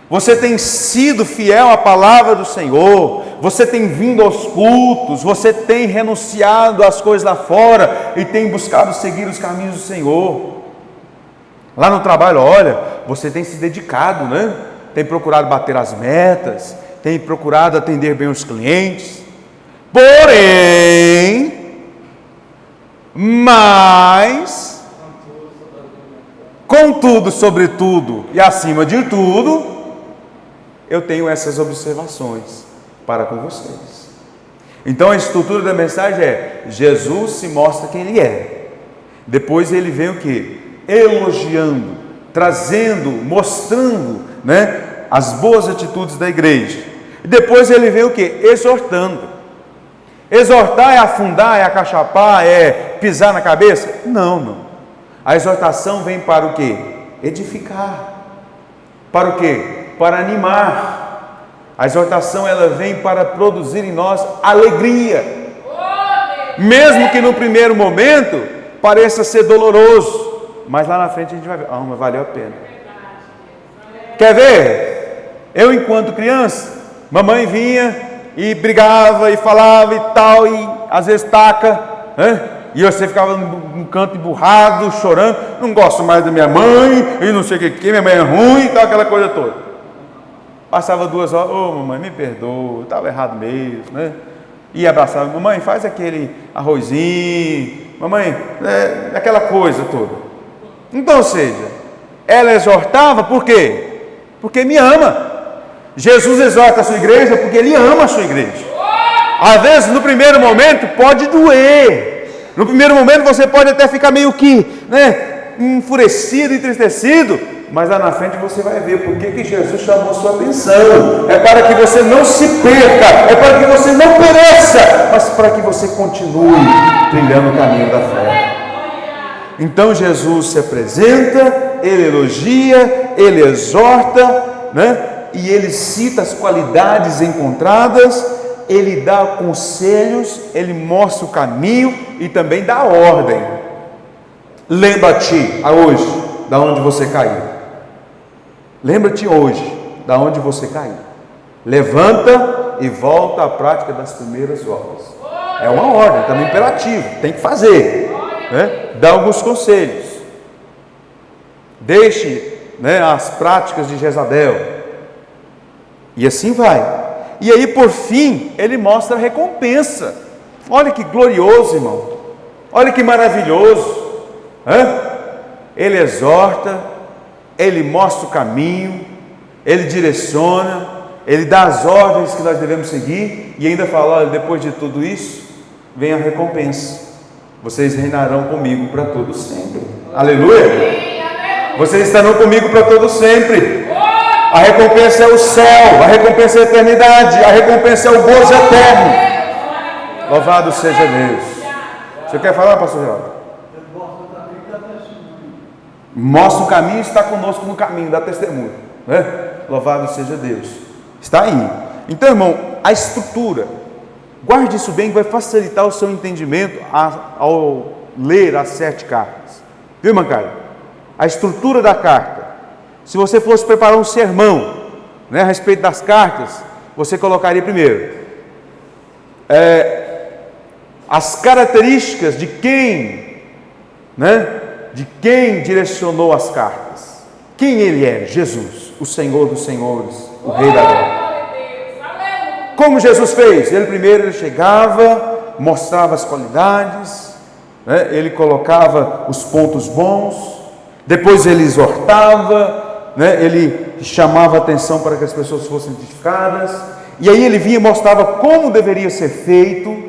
você tem sido fiel à palavra do Senhor, você tem vindo aos cultos, você tem renunciado às coisas lá fora e tem buscado seguir os caminhos do Senhor. Lá no trabalho, olha, você tem se dedicado, né? Tem procurado bater as metas, tem procurado atender bem os clientes. Porém, mas, contudo, sobretudo e acima de tudo, eu tenho essas observações para com vocês. Então a estrutura da mensagem é: Jesus se mostra quem Ele é. Depois ele vem o quê? Elogiando, trazendo, mostrando, as boas atitudes da igreja. E depois ele vem o quê? Exortando. Exortar é afundar, é acachapar, é pisar na cabeça? Não. A exortação vem para o quê? Edificar. Para o quê? Para animar. A exortação ela vem para produzir em nós alegria. Mesmo que no primeiro momento pareça ser doloroso, mas lá na frente a gente vai ver, mas valeu a pena. Quer ver? Eu, enquanto criança, mamãe vinha e brigava e falava e tal, e às vezes taca, e você ficava num canto emburrado, chorando, não gosto mais da minha mãe, e não sei o que, minha mãe é ruim e tal, aquela coisa toda. Passava 2 horas, mamãe, me perdoa, estava errado mesmo, E abraçava, mamãe, faz aquele arrozinho, mamãe, aquela coisa toda. Então, ou seja, ela exortava por quê? Porque me ama. Jesus exorta a sua igreja porque Ele ama a sua igreja. Às vezes, no primeiro momento, pode doer. No primeiro momento, você pode até ficar meio que, enfurecido, entristecido. Mas lá na frente você vai ver por que Jesus chamou sua atenção. É para que você não se perca, é para que você não pereça, mas para que você continue trilhando o caminho da fé. Então Jesus se apresenta, Ele elogia, Ele exorta, e Ele cita as qualidades encontradas, Ele dá conselhos, Ele mostra o caminho e também dá ordem. Lembra-te hoje da onde você caiu. Lembra-te hoje da onde você caiu. Levanta e volta à prática das primeiras obras. É uma ordem, também imperativo, tem que fazer. Dá alguns conselhos. Deixe as práticas de Jezabel. E assim vai. E aí, por fim, ele mostra a recompensa. Olha que glorioso, irmão. Olha que maravilhoso. Ele exorta, ele mostra o caminho, ele direciona, Ele dá as ordens que nós devemos seguir e ainda fala: olha, depois de tudo isso, vem a recompensa. Vocês reinarão comigo para todo sempre. Aleluia! Vocês estarão comigo para todo sempre. A recompensa é o céu, a recompensa é a eternidade, a recompensa é o gozo eterno. Louvado seja Deus. Você quer falar, pastor Geraldo? Mostra o caminho e está conosco no caminho, dá testemunho, né? Louvado seja Deus. Está aí. Então, irmão, a estrutura, guarde isso bem, que vai facilitar o seu entendimento ao ler as 7 cartas. Viu, irmã Carla? A estrutura da carta. Se você fosse preparar um sermão, né, a respeito das cartas, você colocaria primeiro as características de quem, né, de quem direcionou as cartas. Quem ele é? Jesus, o Senhor dos senhores, o Rei da glória. Como Jesus fez? Ele chegava, mostrava as qualidades, né, ele colocava os pontos bons, depois ele exortava, né, ele chamava a atenção para que as pessoas fossem edificadas, e aí ele vinha e mostrava como deveria ser feito,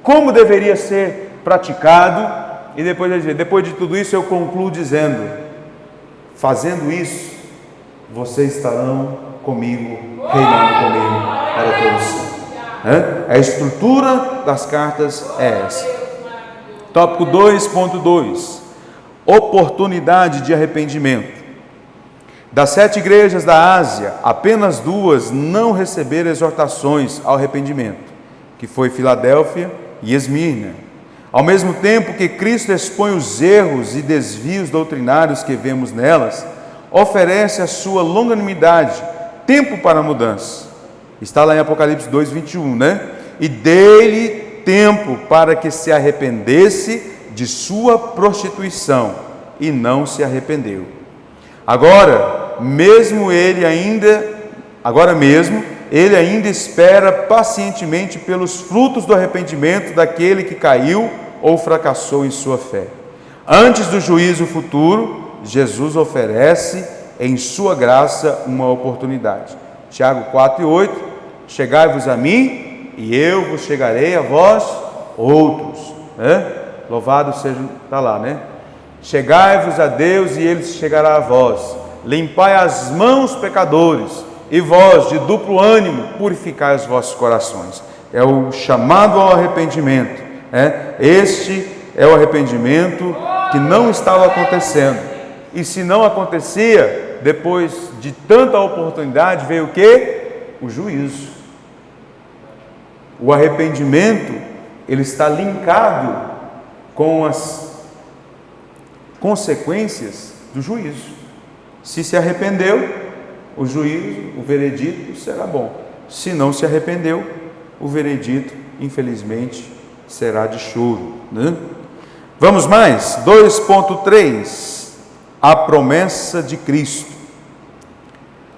como deveria ser praticado, e depois ele dizia: depois de tudo isso eu concluo dizendo: fazendo isso, vocês estarão comigo, reinando comigo para todos sempre. A estrutura das cartas é essa. Tópico 2.2: oportunidade de arrependimento. Das 7 igrejas da Ásia, apenas 2 não receberam exortações ao arrependimento, que foi Filadélfia e Esmirna. Ao mesmo tempo que Cristo expõe os erros e desvios doutrinários que vemos nelas, oferece a sua longanimidade, tempo para a mudança. Está lá em Apocalipse 2:21, né? E dele tempo para que se arrependesse de sua prostituição, e não se arrependeu. Agora mesmo ele ainda espera pacientemente pelos frutos do arrependimento daquele que caiu ou fracassou em sua fé. Antes do juízo futuro, Jesus oferece em sua graça uma oportunidade. Tiago 4:8: chegai-vos a mim e eu vos chegarei a vós outros, né? Louvado seja, está lá, né? Chegai-vos a Deus e ele chegará a vós. Limpai as mãos, pecadores, e vós, de duplo ânimo, purificai os vossos corações. É o chamado ao arrependimento. Este é o arrependimento que não estava acontecendo. E se não acontecia, depois de tanta oportunidade, veio o quê? O juízo. O arrependimento, ele está linkado com as consequências do juízo. Se arrependeu, o juízo, o veredito será bom. Se não se arrependeu, o veredito, infelizmente, será de choro, né? Vamos mais, 2.3, a promessa de Cristo.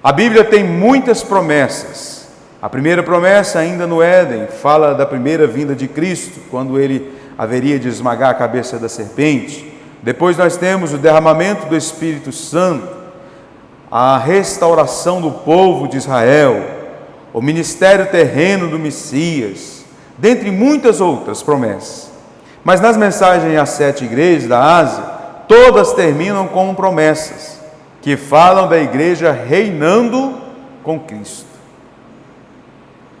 A Bíblia tem muitas promessas. A primeira promessa, ainda no Éden, fala da primeira vinda de Cristo, quando ele haveria de esmagar a cabeça da serpente. Depois nós temos o derramamento do Espírito Santo, a restauração do povo de Israel, o ministério terreno do Messias, dentre muitas outras promessas. Mas nas mensagens às 7 igrejas da Ásia, todas terminam com promessas que falam da igreja reinando com Cristo.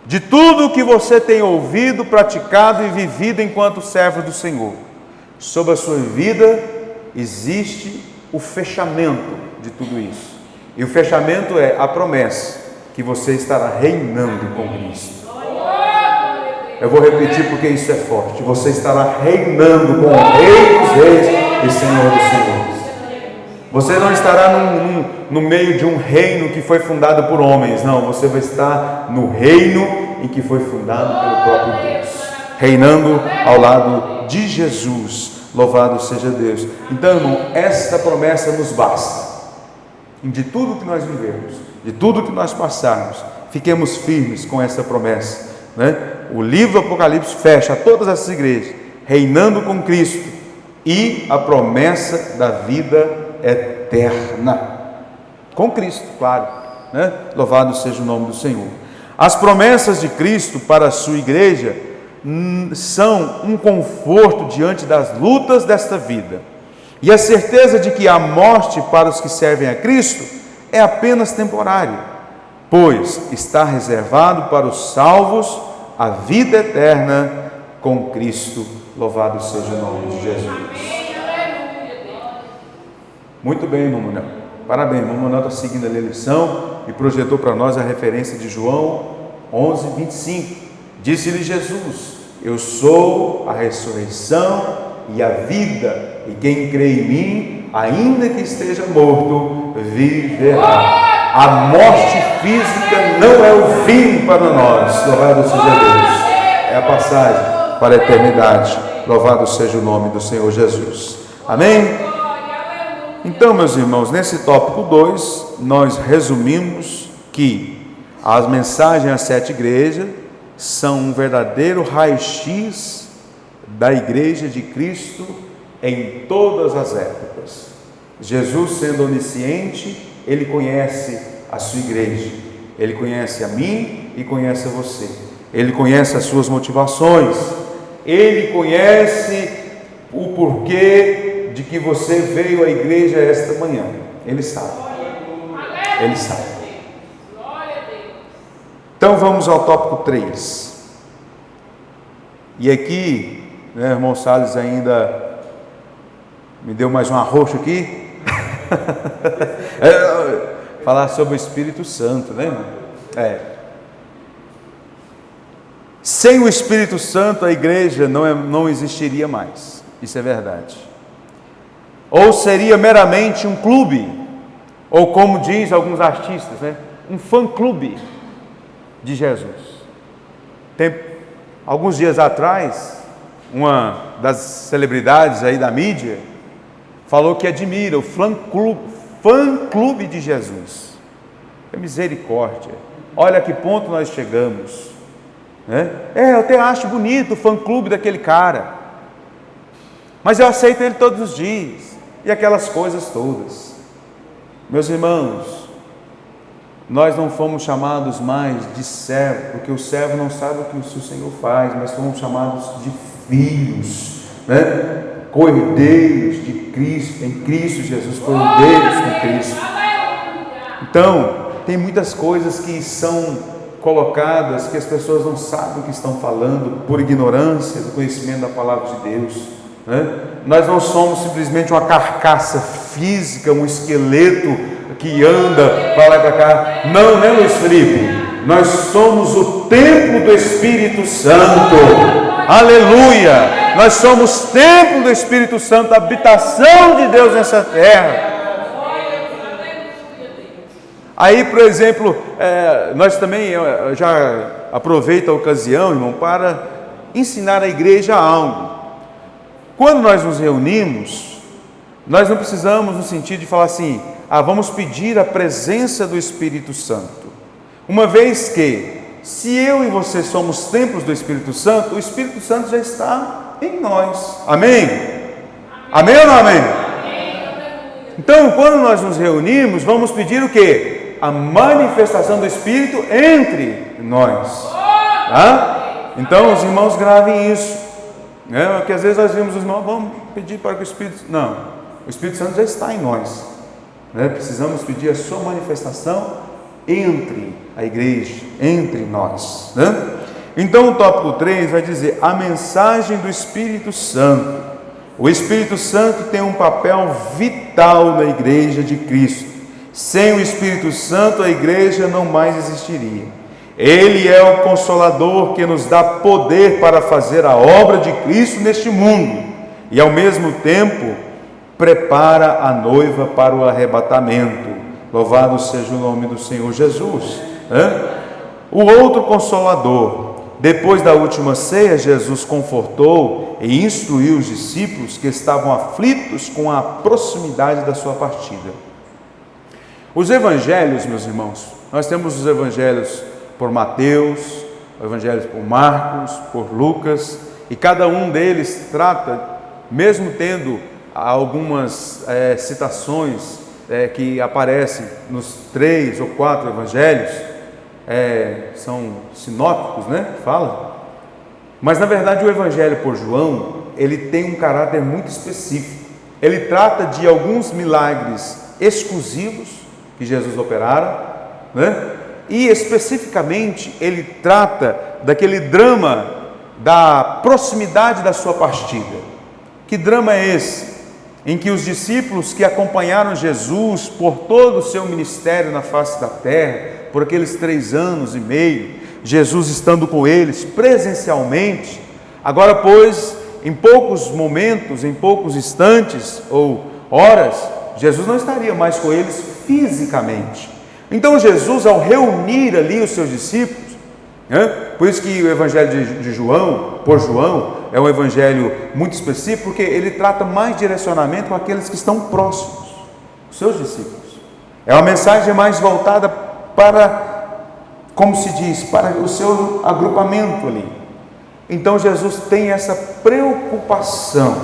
De tudo o que você tem ouvido, praticado e vivido enquanto servo do Senhor, sobre a sua vida existe o fechamento de tudo isso. E o fechamento é a promessa que você estará reinando com Cristo. Eu vou repetir porque isso é forte. Você estará reinando com o Rei dos Reis e Senhor dos Senhores. Você não estará no meio de um reino que foi fundado por homens. Não, você vai estar no reino em que foi fundado pelo próprio Deus, reinando ao lado de Jesus. Louvado seja Deus. Então, irmão, esta promessa nos basta. De tudo que nós vivemos, de tudo que nós passarmos, fiquemos firmes com essa promessa, né? O livro do Apocalipse fecha a todas essas igrejas, reinando com Cristo, e a promessa da vida eterna, com Cristo, claro, né? Louvado seja o nome do Senhor. As promessas de Cristo para a sua igreja são um conforto diante das lutas desta vida. E a certeza de que a morte para os que servem a Cristo é apenas temporária, pois está reservado para os salvos a vida eterna com Cristo. Louvado seja o nome de Jesus. Muito bem, irmão Manuel. Parabéns, irmão Manuel está seguindo ali a lição e projetou para nós a referência de João 11, 25. Disse-lhe Jesus: eu sou a ressurreição e a vida, e quem crê em mim, ainda que esteja morto, viverá. A morte física não é o fim para nós. Louvado seja Deus. É a passagem para a eternidade. Louvado seja o nome do Senhor Jesus. Amém? Então, meus irmãos, nesse tópico 2, nós resumimos que as mensagens às 7 igrejas são um verdadeiro raio-x da igreja de Cristo em todas as épocas. Jesus, sendo onisciente, Ele conhece a sua igreja, Ele conhece a mim e conhece a você, Ele conhece as suas motivações, Ele conhece o porquê de que você veio à igreja esta manhã. Ele sabe. Ele sabe. Então vamos ao tópico 3. E aqui, né, irmão Salles ainda me deu mais um arroxo aqui. Falar sobre o Espírito Santo, né, irmão? Sem o Espírito Santo a igreja não existiria mais. Isso é verdade. Ou seria meramente um clube, ou como diz alguns artistas, né, um fã-clube de Jesus. Alguns dias atrás, uma das celebridades aí da mídia falou que admira o fã-clube de Jesus. É misericórdia. Olha a que ponto nós chegamos, né? Eu até acho bonito o fã-clube daquele cara, mas eu aceito ele todos os dias. E aquelas coisas todas. Meus irmãos, nós não fomos chamados mais de servo, porque o servo não sabe o que o Senhor faz, mas fomos chamados de filhos, né? Cordeiros de Cristo, em Cristo Jesus, cordeiros com Cristo. Então, tem muitas coisas que são colocadas, que as pessoas não sabem o que estão falando, por ignorância do conhecimento da palavra de Deus. Nós não somos simplesmente uma carcaça física, um esqueleto que anda para lá e para cá. Não, né, Luiz Felipe? Nós somos o templo do Espírito Santo. Aleluia! Nós somos templo do Espírito Santo, a habitação de Deus nessa terra. Aí, por exemplo, nós também já aproveito a ocasião, irmão, para ensinar a igreja algo. Quando nós nos reunimos, nós não precisamos no sentido de falar assim, vamos pedir a presença do Espírito Santo. Uma vez que, se eu e você somos templos do Espírito Santo, o Espírito Santo já está em nós. Amém? Amém ou não amém? Então, quando nós nos reunimos, vamos pedir o quê? A manifestação do Espírito entre nós. Tá? Então, os irmãos gravem isso. Porque às vezes nós vimos os irmãos, vamos pedir para que o Espírito... Não, o Espírito Santo já está em nós. Precisamos pedir a sua manifestação entre a igreja, entre nós. Então o tópico 3 vai dizer a mensagem do Espírito Santo. O Espírito Santo tem um papel vital na igreja de Cristo. Sem o Espírito Santo a igreja não mais existiria. Ele é o Consolador que nos dá poder para fazer a obra de Cristo neste mundo e ao mesmo tempo prepara a noiva para o arrebatamento. Louvado seja o nome do Senhor Jesus. O outro Consolador, depois da última ceia, Jesus confortou e instruiu os discípulos que estavam aflitos com a proximidade da sua partida. Os evangelhos, meus irmãos, nós temos os evangelhos por Mateus, evangelhos por Marcos, por Lucas, e cada um deles trata, mesmo tendo algumas citações que aparecem nos 3 ou 4 evangelhos, são sinópticos, né? Fala. Mas na verdade o Evangelho por João, ele tem um caráter muito específico. Ele trata de alguns milagres exclusivos que Jesus operara, né? E especificamente ele trata daquele drama da proximidade da sua partida. Que drama é esse? Em que os discípulos que acompanharam Jesus por todo o seu ministério na face da terra, por aqueles 3 anos e meio, Jesus estando com eles presencialmente, agora pois, em poucos momentos, em poucos instantes ou horas, Jesus não estaria mais com eles fisicamente. Então Jesus, ao reunir ali os seus discípulos, por isso que o Evangelho de João, por João, é um evangelho muito específico, porque ele trata mais direcionamento com aqueles que estão próximos, os seus discípulos. É uma mensagem mais voltada para, como se diz, para o seu agrupamento ali. Então Jesus tem essa preocupação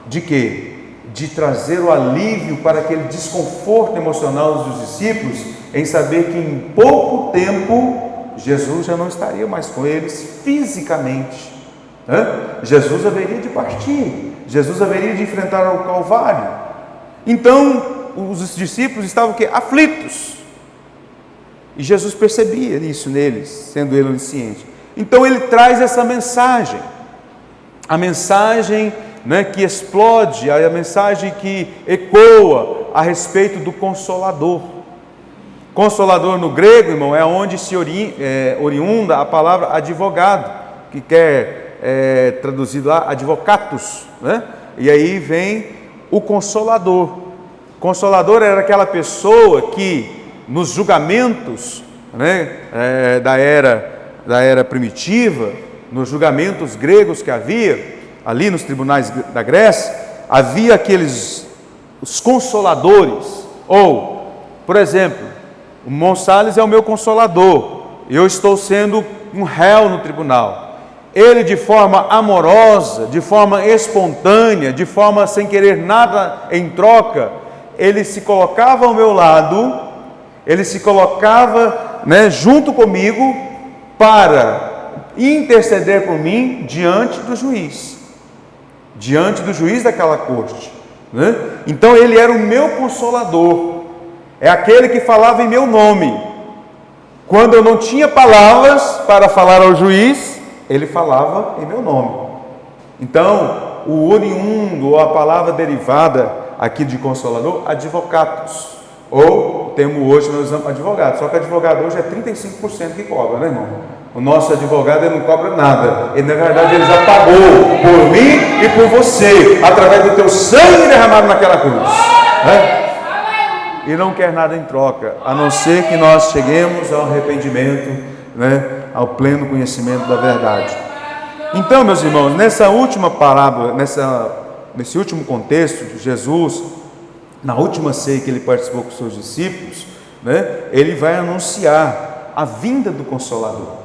de quê? De trazer o alívio para aquele desconforto emocional dos discípulos, em saber que em pouco tempo Jesus já não estaria mais com eles fisicamente. Jesus haveria de partir, Jesus haveria de enfrentar o Calvário. Então os discípulos estavam o quê? Aflitos, e Jesus percebia isso neles, sendo ele onisciente. Então ele traz essa mensagem, a mensagem, né, que explode, a mensagem que ecoa a respeito do Consolador. Consolador no grego, irmão, é onde se oriunda a palavra advogado, que quer traduzido lá, advocatus, né? E aí vem o Consolador. Consolador era aquela pessoa que nos julgamentos, né, da era primitiva, nos julgamentos gregos que havia ali nos tribunais da Grécia, havia os consoladores. Ou, por exemplo, o Monsales é o meu consolador, eu estou sendo um réu no tribunal. Ele, de forma amorosa, de forma espontânea, de forma sem querer nada em troca, ele se colocava ao meu lado, ele se colocava, né, junto comigo para interceder por mim diante do juiz daquela corte, né? Então ele era o meu consolador, é aquele que falava em meu nome. Quando eu não tinha palavras para falar ao juiz, ele falava em meu nome. Então, o oriundo, ou a palavra derivada aqui de consolador, advocatus, ou o termo hoje nós usamos advogado, só que advogado hoje é 35% que cobra, né, irmão? O nosso advogado, ele não cobra nada, ele na verdade ele já pagou por mim e por você, através do teu sangue derramado naquela cruz, né? E não quer nada em troca, a não ser que nós cheguemos ao arrependimento, né, ao pleno conhecimento da verdade. Então, meus irmãos, nessa última parábola, nesse último contexto, Jesus, na última ceia que ele participou com os seus discípulos, né, ele vai anunciar a vinda do Consolador,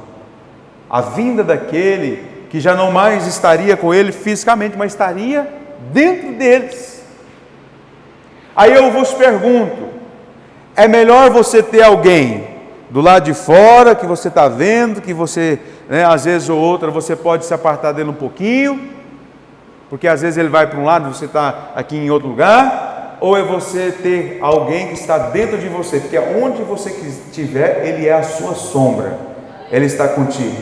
a vinda daquele que já não mais estaria com ele fisicamente, mas estaria dentro deles. Aí eu vos pergunto, é melhor você ter alguém do lado de fora, que você está vendo, que você, né, às vezes ou outra, você pode se apartar dele um pouquinho, porque às vezes ele vai para um lado e você está aqui em outro lugar, ou é você ter alguém que está dentro de você, porque onde você estiver, ele é a sua sombra, ele está contigo,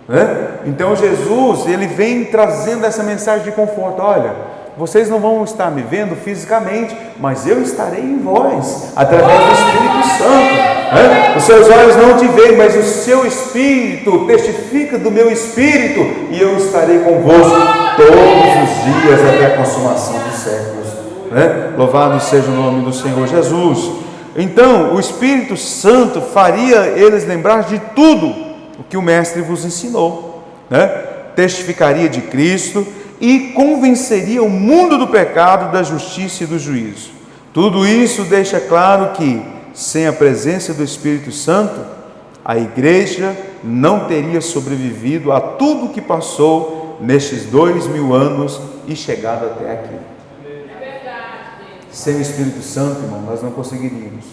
né? Então Jesus, ele vem trazendo essa mensagem de conforto. Olha, vocês não vão estar me vendo fisicamente, mas eu estarei em vós, através do Espírito Santo, né? Os seus olhos não te veem, mas o seu Espírito testifica do meu Espírito, e eu estarei convosco todos os dias até a consumação dos séculos, né? Louvado seja o nome do Senhor Jesus. Então o Espírito Santo faria eles lembrar de tudo o que o Mestre vos ensinou, né? Testificaria de Cristo e convenceria o mundo do pecado, da justiça e do juízo. Tudo isso deixa claro que, sem a presença do Espírito Santo, a igreja não teria sobrevivido a tudo o que passou nestes 2000 anos e chegado até aqui. Sem o Espírito Santo, irmão, nós não conseguiríamos.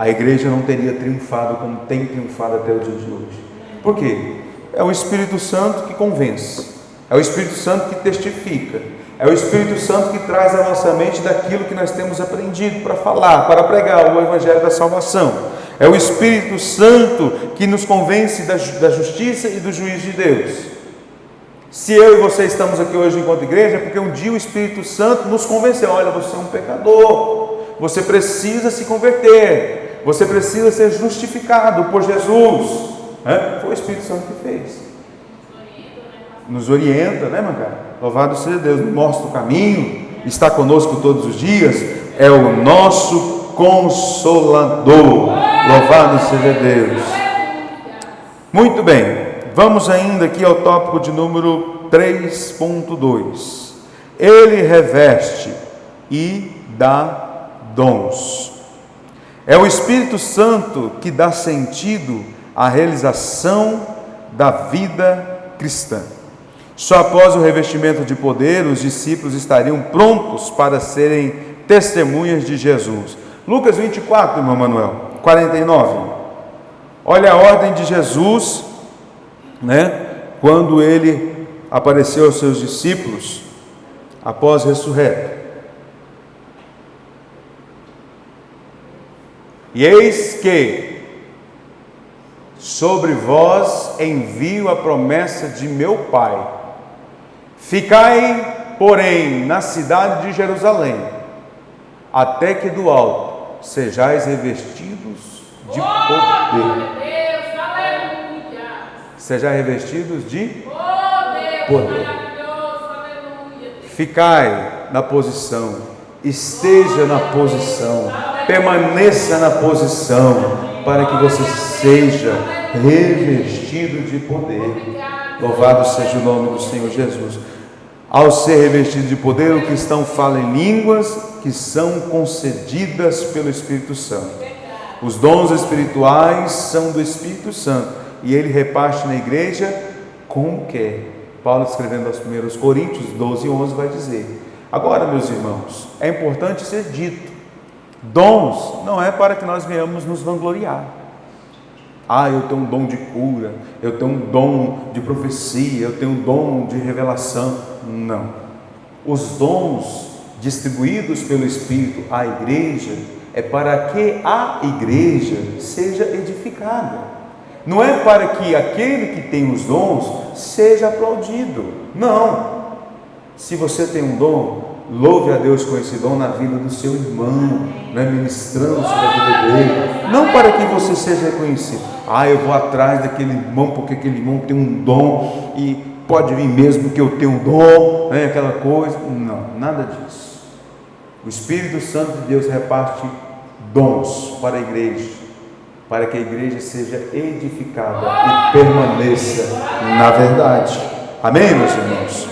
a igreja não teria triunfado como tem triunfado até o dia de hoje. Por quê? É o Espírito Santo que convence, é o Espírito Santo que testifica, é o Espírito Santo que traz à nossa mente daquilo que nós temos aprendido para falar, para pregar o Evangelho da salvação. É o Espírito Santo que nos convence da justiça e do juízo de Deus. Se eu e você estamos aqui hoje enquanto igreja, é porque um dia o Espírito Santo nos convenceu: olha, você é um pecador, você precisa se converter, você precisa ser justificado por Jesus. Foi o Espírito Santo que fez. Nos orienta, né, Mancada? Louvado seja Deus, nos mostra o caminho, está conosco todos os dias, é o nosso Consolador. Louvado seja Deus. Muito bem, vamos ainda aqui ao tópico de número 3.2. Ele reveste e dá dons. É o Espírito Santo que dá sentido à realização da vida cristã. Só após o revestimento de poder, os discípulos estariam prontos para serem testemunhas de Jesus. Lucas 24, irmão Manuel, 49. Olha a ordem de Jesus, né? Quando ele apareceu aos seus discípulos após ressurreto. E eis que sobre vós envio a promessa de meu Pai. Ficai, porém, na cidade de Jerusalém, até que do alto sejais revestidos de poder. Sejais revestidos de poder. Ficai na posição, esteja na posição, permaneça na posição, para que você seja revestido de poder. Louvado seja o nome do Senhor Jesus. Ao ser revestido de poder, o cristão fala em línguas que são concedidas pelo Espírito Santo. Os dons espirituais são do Espírito Santo e ele reparte na igreja como quer. Paulo, escrevendo aos 1 Coríntios 12:11, vai dizer: agora, meus irmãos, é importante ser dito: dons não é para que nós venhamos nos vangloriar. Eu tenho um dom de cura, eu tenho um dom de profecia, eu tenho um dom de revelação. Não. Os dons distribuídos pelo Espírito à igreja é para que a igreja seja edificada. Não é para que aquele que tem os dons seja aplaudido. Não. Se você tem um dom, louve a Deus com esse dom na vida do seu irmão, né? Ministrando sobre a vida dele, não para que você seja reconhecido. Eu vou atrás daquele irmão porque aquele irmão tem um dom e pode vir mesmo que eu tenho um dom, né? Aquela coisa. Não, nada disso. O Espírito Santo de Deus reparte dons para a igreja, para que a igreja seja edificada e permaneça na verdade. Amém, meus irmãos?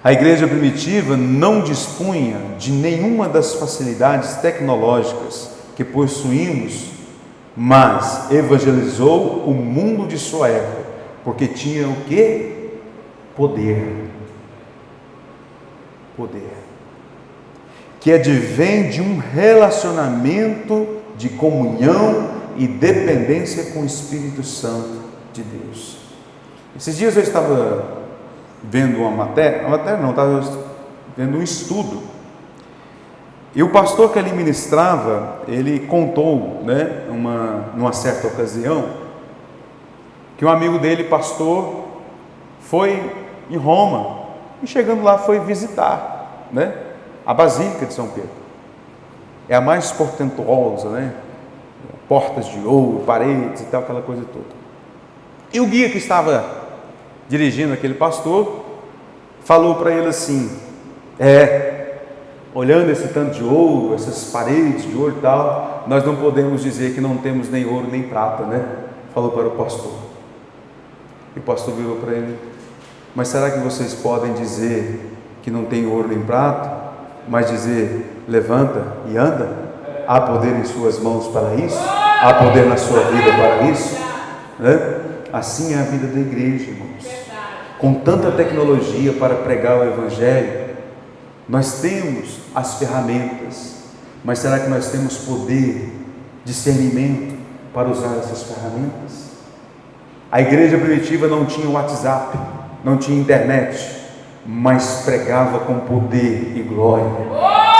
A igreja primitiva não dispunha de nenhuma das facilidades tecnológicas que possuímos, mas evangelizou o mundo de sua época, porque tinha o quê? Poder. Poder. Que advém de um relacionamento de comunhão e dependência com o Espírito Santo de Deus. Esses dias eu estava vendo estava vendo um estudo, e o pastor que ali ministrava, ele contou, né, numa certa ocasião, que um amigo dele, pastor, foi em Roma, e chegando lá foi visitar, né, a Basílica de São Pedro. É a mais portentosa, né, portas de ouro, paredes e tal, aquela coisa toda. E o guia que estava dirigindo aquele pastor falou para ele assim: olhando esse tanto de ouro, essas paredes de ouro e tal, nós não podemos dizer que não temos nem ouro nem prata, né? Falou para o pastor. E o pastor virou para ele: mas será que vocês podem dizer que não tem ouro nem prata, mas dizer levanta e anda? Há poder em suas mãos para isso? Há poder na sua vida para isso? Né? Assim é a vida da igreja, irmãos. Com tanta tecnologia para pregar o Evangelho, nós temos as ferramentas, mas será que nós temos poder discernimento para usar essas ferramentas. A igreja primitiva não tinha WhatsApp, não tinha internet, mas pregava com poder e glória.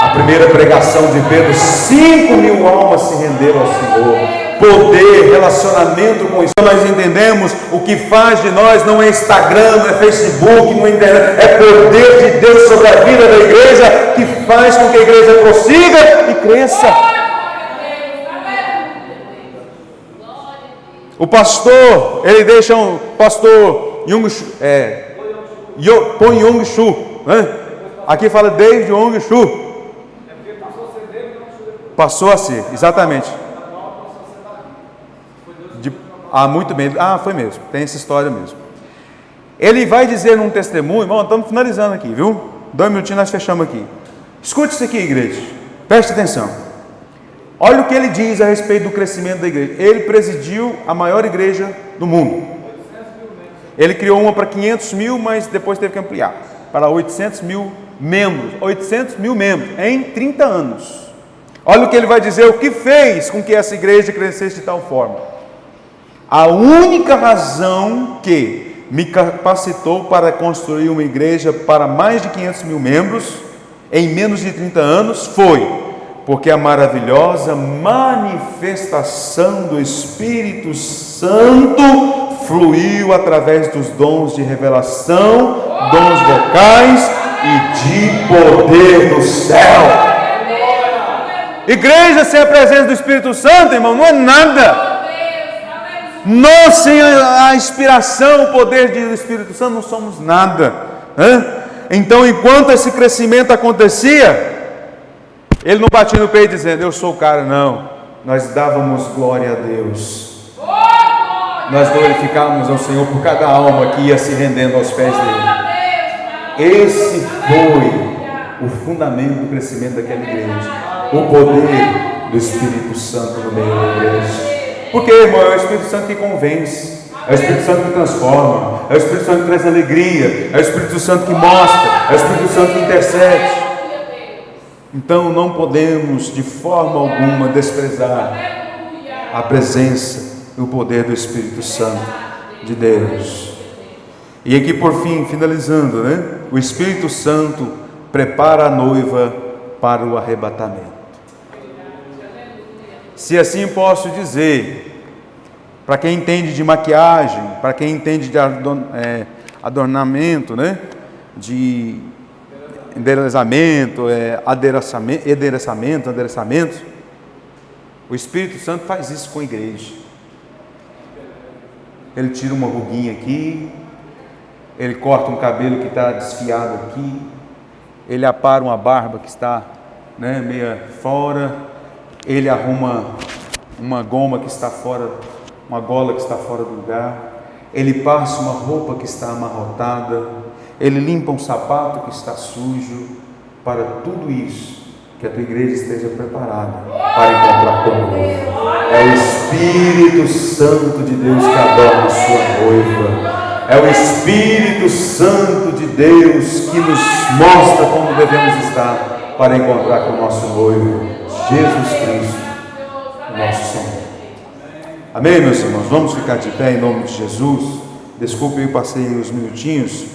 A primeira pregação de Pedro, 5.000 almas se renderam ao Senhor. Poder, relacionamento com isso. Nós entendemos o que faz de nós não é Instagram, não é Facebook, não é internet, é poder de Deus sobre a vida da igreja que faz com que a igreja prossiga e cresça. O pastor, ele deixa um pastor Pon Young Shu, né? Aqui fala David Young Shu. Passou a ser, exatamente. Muito bem. Foi mesmo. Tem essa história mesmo. Ele vai dizer num testemunho, irmão, estamos finalizando aqui, viu? 2 minutinhos nós fechamos aqui. Escute isso aqui, igreja. Preste atenção. Olha o que ele diz a respeito do crescimento da igreja. Ele presidiu a maior igreja do mundo. Ele criou uma para 500 mil, mas depois teve que ampliar para 800 mil membros. 800 mil membros em 30 anos. Olha o que ele vai dizer, o que fez com que essa igreja crescesse de tal forma. A única razão que me capacitou para construir uma igreja para mais de 500 mil membros em menos de 30 anos foi porque a maravilhosa manifestação do Espírito Santo fluiu através dos dons de revelação, dons vocais e de poder do céu. Igreja sem a presença do Espírito Santo, irmão, não é nada. Nós sem a inspiração, o poder do Espírito Santo, não somos nada. Então, enquanto esse crescimento acontecia, ele não batia no peito dizendo, eu sou o cara, não. Nós dávamos glória a Deus. Nós glorificávamos ao Senhor por cada alma que ia se rendendo aos pés dele. Esse foi o fundamento do crescimento daquela igreja. O poder do Espírito Santo no meio da igreja. Porque, irmão, é o Espírito Santo que convence, é o Espírito Santo que transforma, é o Espírito Santo que traz alegria, é o Espírito Santo que mostra, é o Espírito Santo que intercede. Então não podemos de forma alguma desprezar a presença e o poder do Espírito Santo de Deus. E aqui por fim, finalizando, o Espírito Santo prepara a noiva para o arrebatamento. Se assim posso dizer, para quem entende de maquiagem, para quem entende de adornamento, de endereçamento, adereçamento, o Espírito Santo faz isso com a igreja. Ele tira uma ruguinha aqui, ele corta um cabelo que está desfiado aqui, ele apara uma barba que está meia fora, ele arruma uma goma que está fora, uma gola que está fora do lugar, ele passa uma roupa que está amarrotada, ele limpa um sapato que está sujo, para tudo isso, que a tua igreja esteja preparada para encontrar com o noivo. É o Espírito Santo de Deus que adorna sua noiva. É o Espírito Santo de Deus que nos mostra como devemos estar para encontrar com o nosso noivo, Jesus Cristo, o nosso Senhor. Amém, meus irmãos? Vamos ficar de pé em nome de Jesus. Desculpe, eu passei uns minutinhos,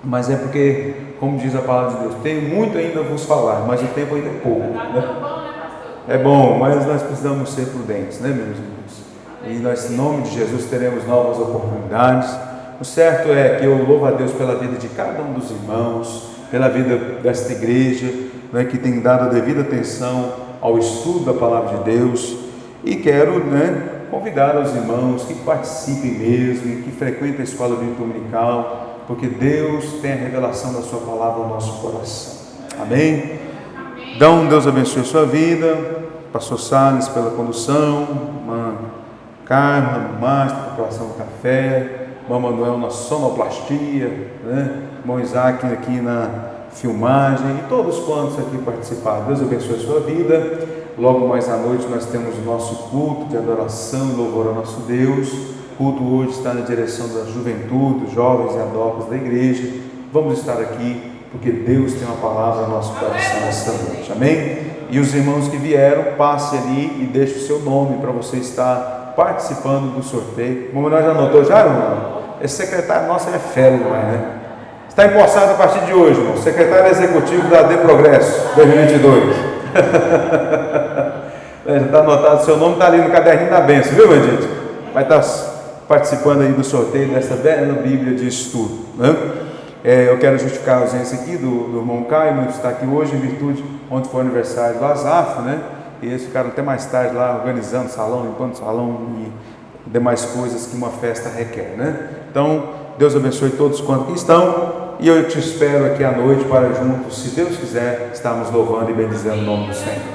mas é porque, como diz a palavra de Deus, tenho muito ainda a vos falar, mas o tempo ainda é pouco, É bom, mas nós precisamos ser prudentes, meus irmãos? E nós, em nome de Jesus, teremos novas oportunidades. O certo é que eu louvo a Deus pela vida de cada um dos irmãos, pela vida desta igreja, que tem dado a devida atenção ao estudo da palavra de Deus, e quero convidar os irmãos que participem mesmo, que frequentem a escola bíblica dominical, porque Deus tem a revelação da sua palavra no nosso coração. Amém? Então, Deus abençoe a sua vida. Pastor Salles pela condução, irmã Carla, Márcio, preparação do café, irmão Manuel na sonoplastia, irmão Isaac aqui na filmagem, e todos quantos aqui participaram. Deus abençoe a sua vida. Logo mais à noite nós temos o nosso culto de adoração e louvor ao nosso Deus. O culto hoje está na direção da juventude, dos jovens e adolescentes da igreja. Vamos estar aqui porque Deus tem uma palavra no nosso coração esta noite. Amém? E os irmãos que vieram, passe ali e deixe o seu nome para você estar participando do sorteio. Como nós já anotou já, irmão? Esse secretário nosso é fera demais, né? Está empossado a partir de hoje, irmão. Secretário executivo da De Progresso 2022. Já está anotado, seu nome está ali no caderninho da bênção, viu, meu gente? Vai estar participando aí do sorteio dessa bela Bíblia de estudo, né? Eu quero justificar a ausência aqui do irmão Caio, não está aqui hoje em virtude, ontem foi o aniversário do Azaf, né? E eles ficaram até mais tarde lá organizando salão, limpando salão e demais coisas que uma festa requer, né? Então, Deus abençoe todos quantos aqui estão, e eu te espero aqui à noite para juntos, se Deus quiser, estarmos louvando e bendizendo o nome do Senhor.